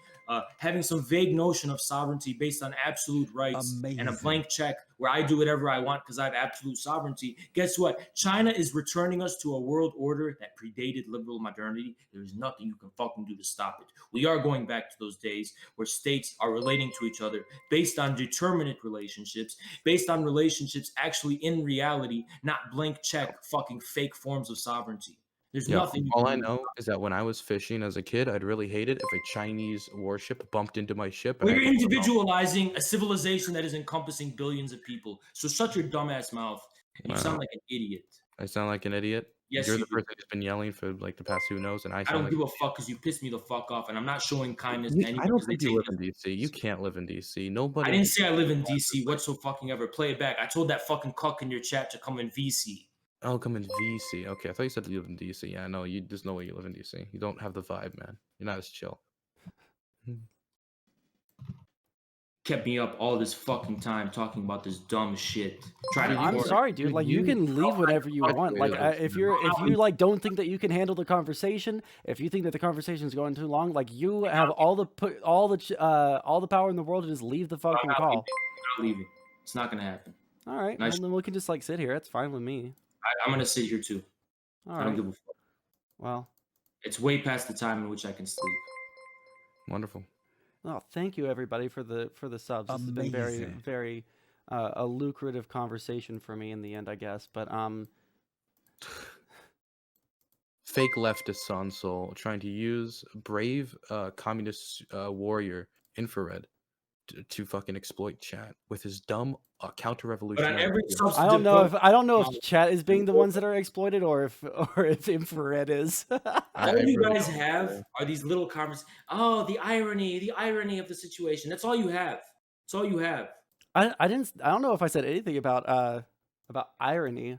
having some vague notion of sovereignty based on absolute rights and a blank check where I do whatever I want because I have absolute sovereignty. Guess what? China is returning us to a world order that predated liberal modernity. There is nothing you can fucking do to stop it. We are going back to those days where states are relating to each other based on determinate relationships, based on relationships actually in reality, not blank check fucking fake forms of sovereignty. There's Yeah, nothing you all can I do. know is that when I was fishing as a kid, I'd really hate it if a Chinese warship bumped into my ship and Well, I you're had to put it individualizing a civilization that is encompassing billions of people. So shut your dumbass mouth. And you Wow. sound like an idiot. I sound like an idiot. Yes, You're you the do. person who's been yelling for like the past who knows, and I I sound don't like give a fuck because you pissed me the fuck off, and I'm not showing kindness to you, anyone I don't because they think you take live me. in DC. You can't live in DC. I Nobody. didn't say I live in DC. What so fucking ever? Play it back. I told that fucking cuck in your chat to come in VC. Oh, come in VC. Okay, I thought you said you live in DC. Yeah, no, you. There's no way you live in DC. You don't have the vibe, man. You're not as chill. Kept me up all this fucking time talking about this dumb shit. Trying to I'm force- sorry, dude. Dude, Like, you you can leave whenever you want. Like, fluctuated, if man. you like don't think that you can handle the conversation, if you think that the conversation is going too long, like you have all the power in the world to just leave the fucking I'm call. not leaving. It's not gonna happen. All right, Nice. well then we can just like sit here. It's fine with me. I'm gonna sit here too. All I don't right. give a fuck. Well, It's way past the time in which I can sleep. Wonderful. oh, thank you everybody for the subs. This has been very Amazing. very a lucrative conversation for me in the end, I guess. But Fake leftist Sansol trying to use brave communist warrior infrared to fucking exploit chat with his dumb But on counter-revolutionary. every ideas. I don't know if substantive chat is being the ones that are exploited or if infrared is. all you really guys don't have know. are these little conversations. Oh, the irony of the situation. That's all you have. That's all you have. I don't know if I said anything about irony,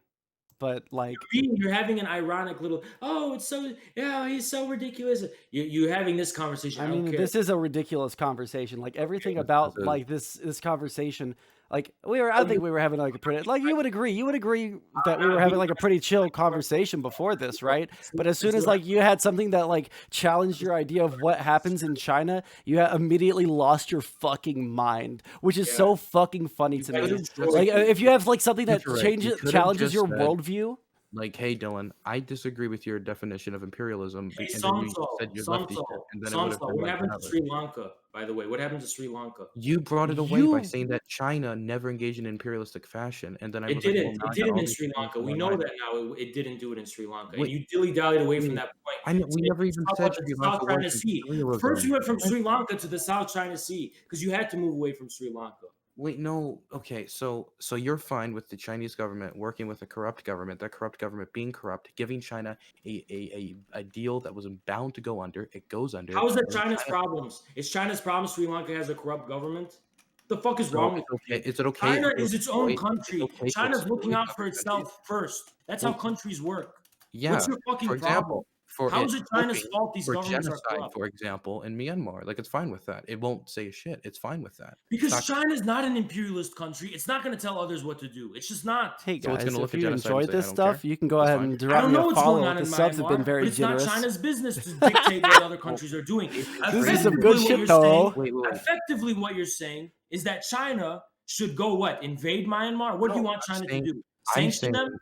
but like You're having an ironic little. Oh, it's so yeah. He's so ridiculous. You're having this conversation. I I don't mean, care. this is a ridiculous conversation. Like everything This about is- like this conversation, like I think we were having like a pretty like you would agree that we were having like a pretty chill conversation before this, right? But as soon as like you had something that like challenged your idea of what happens in China, you immediately lost your fucking mind, which is so fucking funny to guys me. are Like if you have like something that You're right. You could've challenges just your said- worldview. Like, hey, Dylan, I disagree with your definition of imperialism. Hey, and then you Samsol, said you're lefty shit, and then it would have been what like happened to whatever. Sri Lanka? By the way, what happened to Sri Lanka? You brought it away by You- saying that China never engaged in imperialistic fashion, and then I It was didn't. like, well, now I It got didn't all in these Sri things Lanka. We going know on. that now. It didn't do it in Sri Lanka, Wait, and you dilly-dallied away from wait, that point. I know, we saying never even South said of you'd the be allowed South to China work in Sea. imperialism. First, we went from Sri Lanka to the South China Sea because you had to move away from Sri Lanka. Wait, no. Okay, so you're fine with the Chinese government working with a corrupt government, that corrupt government being corrupt, giving China a deal that was bound to go under. It goes under. How is that and China's China- problems? Is China's problem Sri Lanka has a corrupt government? The fuck is So wrong with it's okay. you? Is it okay? China to is its own exploit- country. it's okay to China's looking exploit out for other itself countries? first. That's how Well, countries work. Yeah. What's your fucking For example, How is it China's hoping fault these for governments are genocide, corrupt? for example, in Myanmar. Like, it's fine with that. It won't say shit. It's fine with that. Because It's not- China's not an imperialist country. It's not going to tell others what to do. It's just not. Hey So it's guys, gonna look if at you genocide and enjoyed say, "I this don't stuff, care." you can go That's ahead fine. and I drop don't me know a what's going follow. on The in subs have been Myanmar, very but it's not generous. China's business to dictate what other countries are doing. This is some good Effectively, what shit you're though. saying- Wait. Effectively, what you're saying is that China should go what? Invade Myanmar? What do you No, want I'm China to saying- do? I'm Sanction saying them?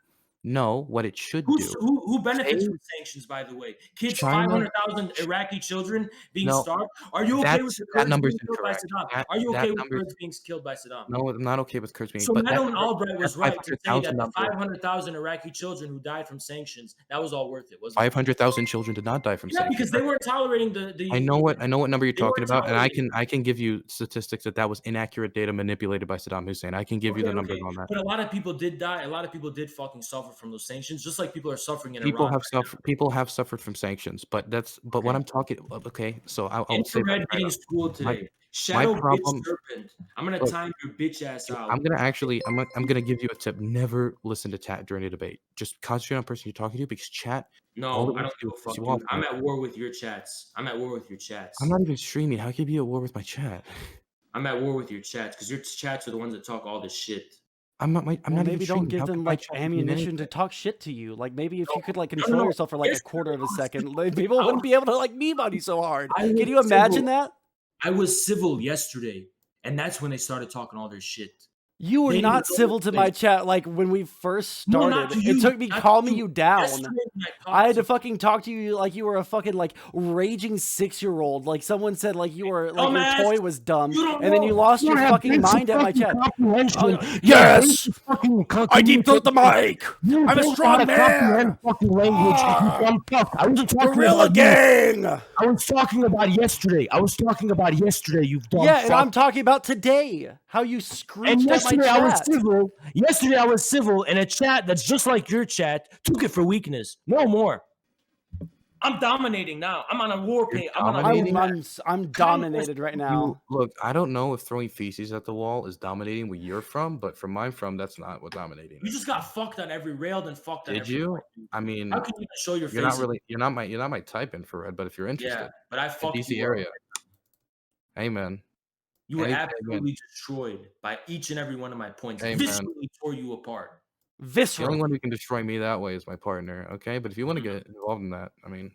no. What it should do. Who benefits Say- from sanctions, by the way? Kids, China- 500,000 Iraqi children being No, starved? Are you okay with the that Kurds number's being killed by incorrect. Saddam? Are you That okay with number's- Kurds being killed by Saddam? No, I'm not okay with Kurds being. So but that Madeleine number- Albright was that right to say 500,000 that the number. 500,000 Iraqi children who died from sanctions, that was all worth it, wasn't it? 500,000 children did not die from Yeah, sanctions. because they weren't tolerating the I know what number you're They weren't talking about, and tolerating I can give you statistics that was inaccurate data manipulated by Saddam Hussein. I can give you the numbers on that. But a lot of people did die. A lot of people did fucking suffer from those sanctions, just like people are suffering in People Iran. have suffered. People have suffered from sanctions, but what I'm talking. Okay, so I'll say Infrared that right getting up. schooled today. Shadow problem- bitch serpent. I'm gonna Look, time your bitch ass out. I'm gonna give you a tip. Never listen to chat during a debate. Just concentrate on the person you're talking to, because chat. all No, it I don't wants to give do a is fuck, piss you dude. off, I'm man. at war with your chats. I'm at war with your chats. I'm not even streaming. How can you be at war with my chat? I'm at war with your chats because your chats are the ones that talk all this shit. I'm not Well, even maybe don't streaming. give How them can my like chat be in ammunition to anything? talk shit to you. Like maybe if you could like no, control no. yourself for like a Yes, quarter of a I was- second, like, people I wouldn't be able to like meme on you so hard. I Can was you imagine civil. that? I was civil yesterday, and that's when they started talking all their shit. You were They not didn't know civil what to they- my chat like when we first No, started. not to It you, took me not to calming you. you down. Yesterday when I had to talked fucking talk to you like you were a fucking like raging 6-year-old. Like someone said like you were like Dumbass. your toy was dumb, You don't and then you know. lost You your don't have fucking basic mind at my fucking chat. comprehension. Oh, You have yes! basic fucking I deep-throat the communication. mic. You I'm a don't strong know how to comprehend man. fucking language. Ah. I'm tough. I wasn't talking Gorilla about you. gang. I was talking about yesterday. You dumb Yeah, fuck. and I'm talking about today. How you And screeched at my yesterday I was chat. civil. Yesterday I was civil in a chat that's just like your chat. Took it for weakness. No more. I'm dominating now. I'm on a war You're paint. I'm on a dominating? I'm dominated right now. Look, I don't know if throwing feces at the wall is dominating where you're from, but from mine from, that's not what dominating You is. just got fucked on every rail and fucked on Did every you? point, dude. I mean, How can you even show your you're face? not my type, infrared, but if you're interested, Yeah, but I in fucked DC you area. up. Hey man. You were Hey, absolutely destroyed by each and every one of my points. Hey, man. Viscerally tore you apart. The only Visceral. one who can destroy me that way is my partner, okay? But if you want to get involved in that, I mean,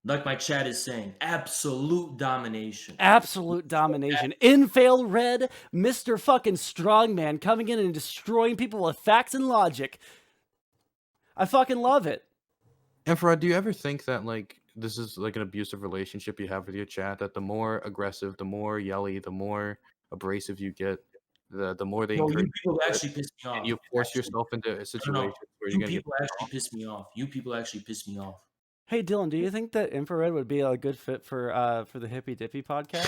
Like my chat is saying, absolute domination. Absolute domination. Infail Red, Mr. fucking Strongman coming in and destroying people with facts and logic. I fucking love it. Infrared, do you ever think that like this is like an abusive relationship you have with your chat? That the more aggressive, the more yelly, the more abrasive you get, the more they No, encourage you people you to do it, actually piss me off. and you force Actually. yourself into a No, situation no. where you're You gonna get. people actually piss me off. You people actually piss me off. Hey Dylan, do you think that Infrared would be a good fit for the Hippy Dippy podcast?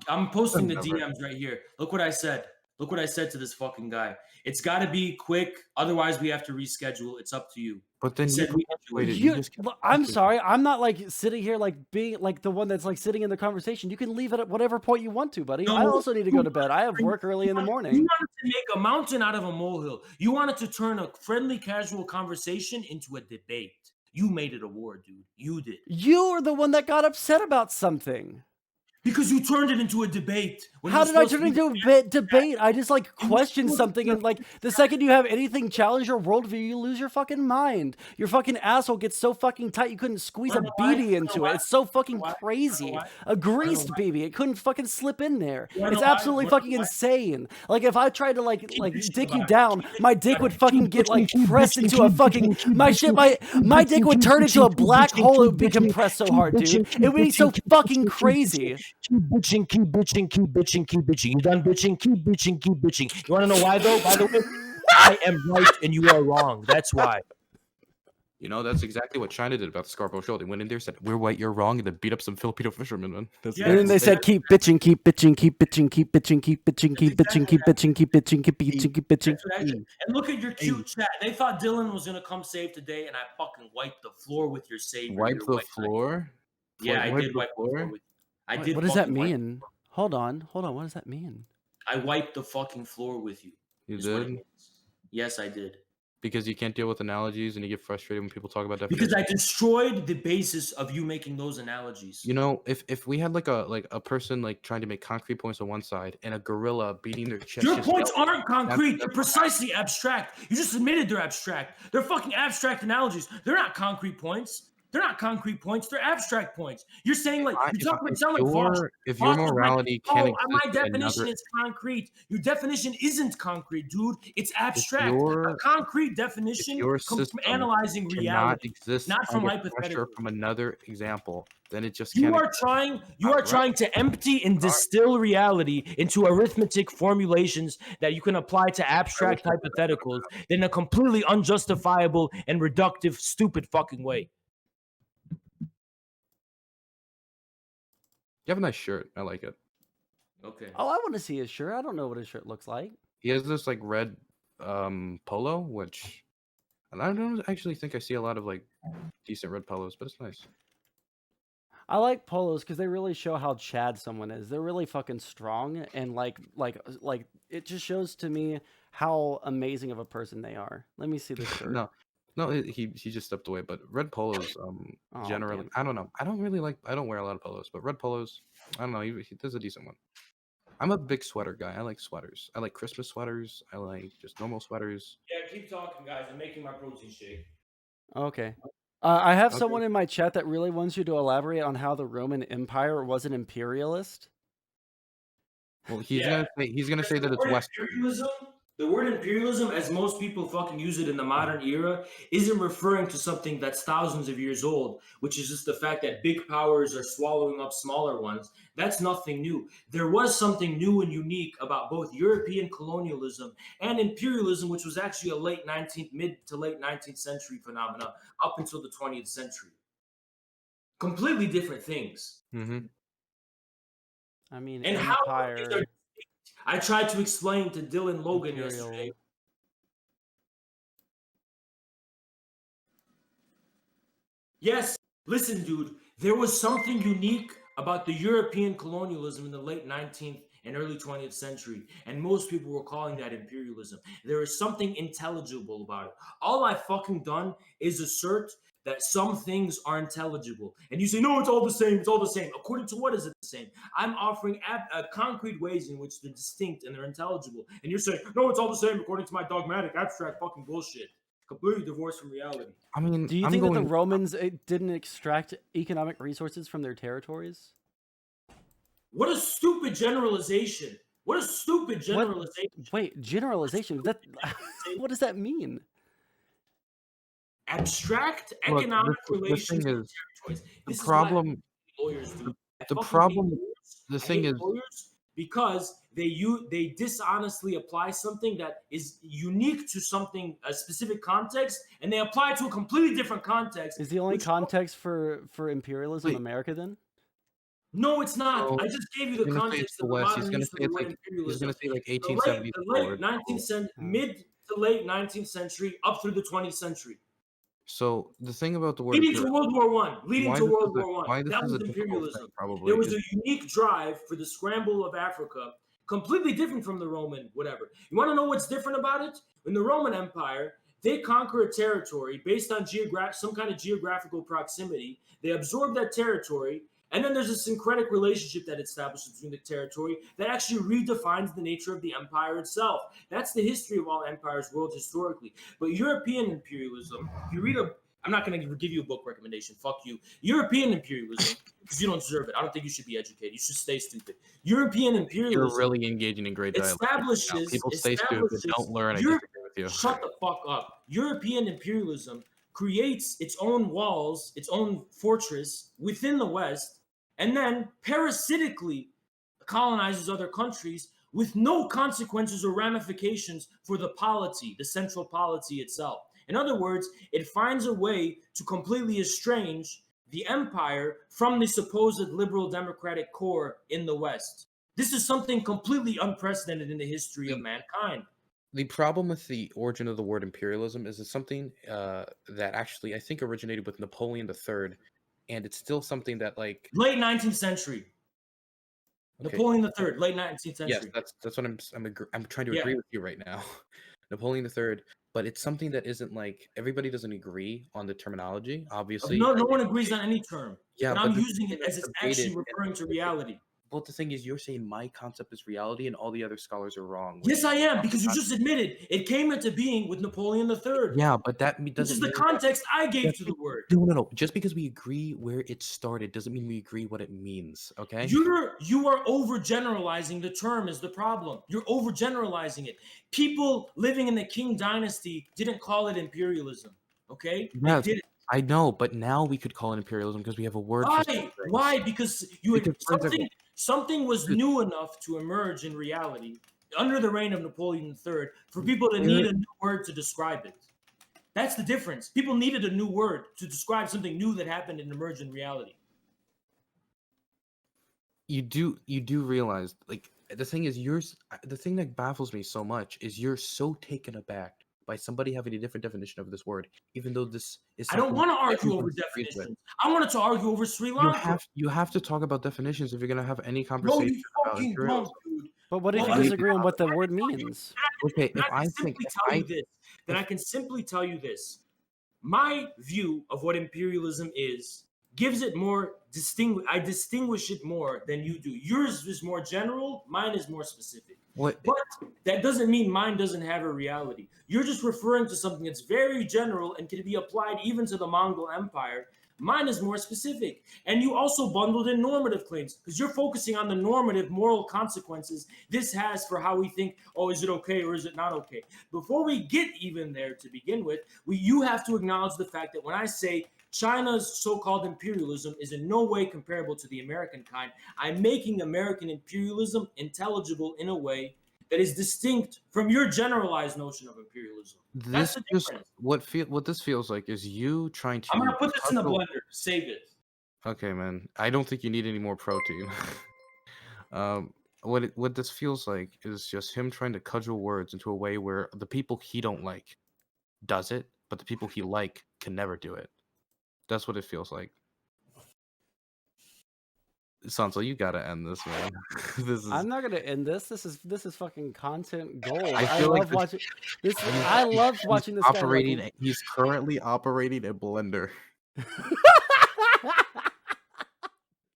I'm posting the Never. DMs right here. Look what I said. Look what I said to this fucking guy. It's got to be quick, otherwise we have to reschedule. It's up to you. But then He said we can do it. you just I'm sorry, I'm not like sitting here like being like the one that's like sitting in the conversation. You can leave it at whatever point you want to, buddy. No, I also need to go to bed. I have work early in the You morning. wanted to make a mountain out of a molehill. You wanted to turn a friendly, casual conversation into a debate. You made it a war, dude. You did. You are the one that got upset about something. Because you turned it into a debate. when How it was did I supposed turn to it be- into a debate? I just like was questioned supposed something, to- and like the second you have anything challenge your worldview, you lose your fucking mind. Your fucking asshole gets so fucking tight you couldn't squeeze a Wanna know why? BB Wanna into know it. why? It's so fucking Wanna know why? crazy. Wanna know A greased why? BB, it couldn't fucking slip in there. Wanna It's know why? absolutely Wanna know fucking why? insane. Like if I tried to like bitching dick you about it. down, Keep my bitching dick about would it. fucking get like bitching, pressed keep into a bitching, fucking keep my shit. bitching, My keep dick would bitching, turn keep into a bitching, black keep hole. It would be bitching, compressed so keep hard, bitching, dude. keep It would be so bitching, keep fucking bitching, crazy. Keep bitching, keep bitching, keep bitching, keep bitching. You done bitching? Keep bitching, keep bitching. You want to know why though? By the way, I am right and you are wrong. That's why. You know, that's exactly what China did about the Scarborough Shoal. They went in there, said, "We're white, you're wrong," and then beat up some Filipino fishermen, man. That's Yeah, And then they it's- said, keep bitching, keep bitching, keep bitching, keep bitching, keep bitching, keep bitching, keep bitching, keep bitching, keep bitching, keep bitching. That's what I said. And look at your cute chat. They thought Dylan was gonna come save today, and I fucking wiped the floor with your savior. Wipe your the white knight. floor. Yeah, I Wipe did the wipe the floor floor? with you. I What, did. what does that fucking wipe- mean? Hold on. What does that mean? I wiped the fucking floor with you. You is what it did. means. Yes, I did. Because you can't deal with analogies and you get frustrated when people talk about definitions. Because I destroyed the basis of you making those analogies. You know, if we had like a person like trying to make concrete points on one side and a gorilla beating their chest. Your just points yelling, aren't concrete. They're what precisely abstract. You just admitted they're abstract. They're fucking abstract analogies. They're not concrete points. They're not concrete points. They're abstract points. You're saying like you're talking about sound like Voss. if your Voss is like, morality can oh, my exist in definition another, is concrete. Your definition isn't concrete, dude. It's abstract. A your concrete definition your comes from system analyzing cannot reality, exist not from under pressure hypotheticals. from another example, then it just You can't are exist. trying to empty and distill reality into arithmetic formulations that you can apply to abstract hypotheticals in a completely unjustifiable and reductive, stupid fucking way. You have a nice shirt. I like it. Okay. Oh, I want to see his shirt. I don't know what his shirt looks like. He has this like red polo, which and I don't actually think I see a lot of like decent red polos, but it's nice. I like polos because they really show how Chad someone is. They're really fucking strong, and like it just shows to me how amazing of a person they are. Let me see this shirt. He just stepped away. But red polos, generally, damn. I don't know. I don't wear a lot of polos, but red polos, I don't know. He does a decent one. I'm a big sweater guy. I like sweaters. I like Christmas sweaters. I like just normal sweaters. Yeah, keep talking, guys. I'm making my protein shake. Okay. I have someone in my chat that really wants you to elaborate on how the Roman Empire was an imperialist. Well, he's gonna say that it's Western. The word imperialism, as most people fucking use it in the modern era, isn't referring to something that's thousands of years old, which is just the fact that big powers are swallowing up smaller ones. That's nothing new. There was something new and unique about both European colonialism and imperialism, which was actually a mid to late 19th century phenomena up until the 20th century. Completely different things. Mm-hmm. I mean, and empire. how I tried to explain to Dylan Logan yesterday. Yes, listen, dude. There was something unique about the European colonialism in the late 19th and early 20th century, and most people were calling that imperialism. There is something intelligible about it. All I fucking done is assert that some things are intelligible. And you say, no, it's all the same. It's all the same. According to what is it the same? I'm offering concrete ways in which they're distinct and they're intelligible. And you're saying, no, it's all the same according to my dogmatic, abstract fucking bullshit. Completely divorced from reality. I mean, do you think that the Romans didn't extract economic resources from their territories? What a stupid generalization. What a stupid generalization. Wait, generalization? What does that mean? Abstract economic relations with territories. The problem, lawyers do. The thing is, lawyers because they dishonestly apply something that is unique to something, a specific context, and they apply it to a completely different context. Is the only context for imperialism America then? No, it's not. So I just gave you the context of the West. modern use of the word imperialism. He's going to say like 1870. Mid to late 19th century, up through the 20th century. So the thing about the word leading to World War One, that was imperialism. There was a unique drive for the scramble of Africa, completely different from the Roman whatever. You want to know what's different about it? In the Roman Empire, they conquer a territory based on some kind of geographical proximity. They absorb that territory, and then there's a syncretic relationship that establishes between the territory that actually redefines the nature of the empire itself. That's the history of all empires world historically. But European imperialism, if you read I'm not going to give you a book recommendation. Fuck you. European imperialism, because you don't deserve it. I don't think you should be educated. You should stay stupid. European imperialism. You're really engaging in great dialogue. People stay stupid, don't learn. I disagree with you. Shut the fuck up. European imperialism creates its own walls, its own fortress within the West, and then parasitically colonizes other countries with no consequences or ramifications for the polity, the central polity itself. In other words, it finds a way to completely estrange the empire from the supposed liberal democratic core in the West. This is something completely unprecedented in the history of mankind. The problem with the origin of the word imperialism is it's something that actually I think originated with Napoleon III, and it's still something that like late 19th century. Okay. Napoleon III, late 19th century. Yes, that's what I'm trying to agree with you right now. Napoleon III, but it's something that isn't like everybody doesn't agree on the terminology. Obviously, No one agrees on any term. yeah, But I'm but using it as it's actually referring to reality. Well, the thing is, you're saying my concept is reality, and all the other scholars are wrong. Yes, I am, because you just admitted it came into being with Napoleon III. Yeah, but that Which doesn't is the mean context I gave to the word. No. Just because we agree where it started doesn't mean we agree what it means. Okay. You are overgeneralizing the term is the problem. You're overgeneralizing it. People living in the Qing dynasty didn't call it imperialism. Okay? Yeah, They didn't. I know, but now we could call it imperialism because we have a word for Why? Why? Because you had Because, for example, something was new enough to emerge in reality under the reign of Napoleon III for people to need a new word to describe it. That's the difference. People needed a new word to describe something new that happened and emerged in reality. you do realize, like, the thing is, the thing that baffles me so much is you're so taken aback by somebody having a different definition of this word, even though this is. I don't want to argue over everybody agrees with. definitions. I wanted to argue over Sri Lanka. You have to talk about definitions if you're gonna have any No, conversation you about fucking imperialism. don't, dude. But what if Well, you disagree on what the word means? Okay, if I I can think simply tell you this, then I can simply tell you this. My view of what imperialism is gives it more I distinguish it more than you do. Yours is more general, mine is more specific. what But that doesn't mean mine doesn't have a reality. You're just referring to something that's very general and can be applied even to the Mongol Empire. Mine is more specific. And you also bundled in normative claims because you're focusing on the normative moral consequences this has for how we think, oh, is it okay or is it not okay? Before we get even there to begin with, you have to acknowledge the fact that when I say China's so-called imperialism is in no way comparable to the American kind, I'm making American imperialism intelligible in a way that is distinct from your generalized notion of imperialism. That's the difference. What this feels like is you trying to. I'm gonna put this in the blender. Save it. Okay, man. I don't think you need any more protein. What this feels like is just him trying to cudgel words into a way where the people he don't like does it, but the people he like can never do it. That's what it feels like. Sansa, you gotta end this, man. I'm not gonna end this. This is fucking content gold. I I feel like love watching this. I love watching this guy. He's currently operating a blender.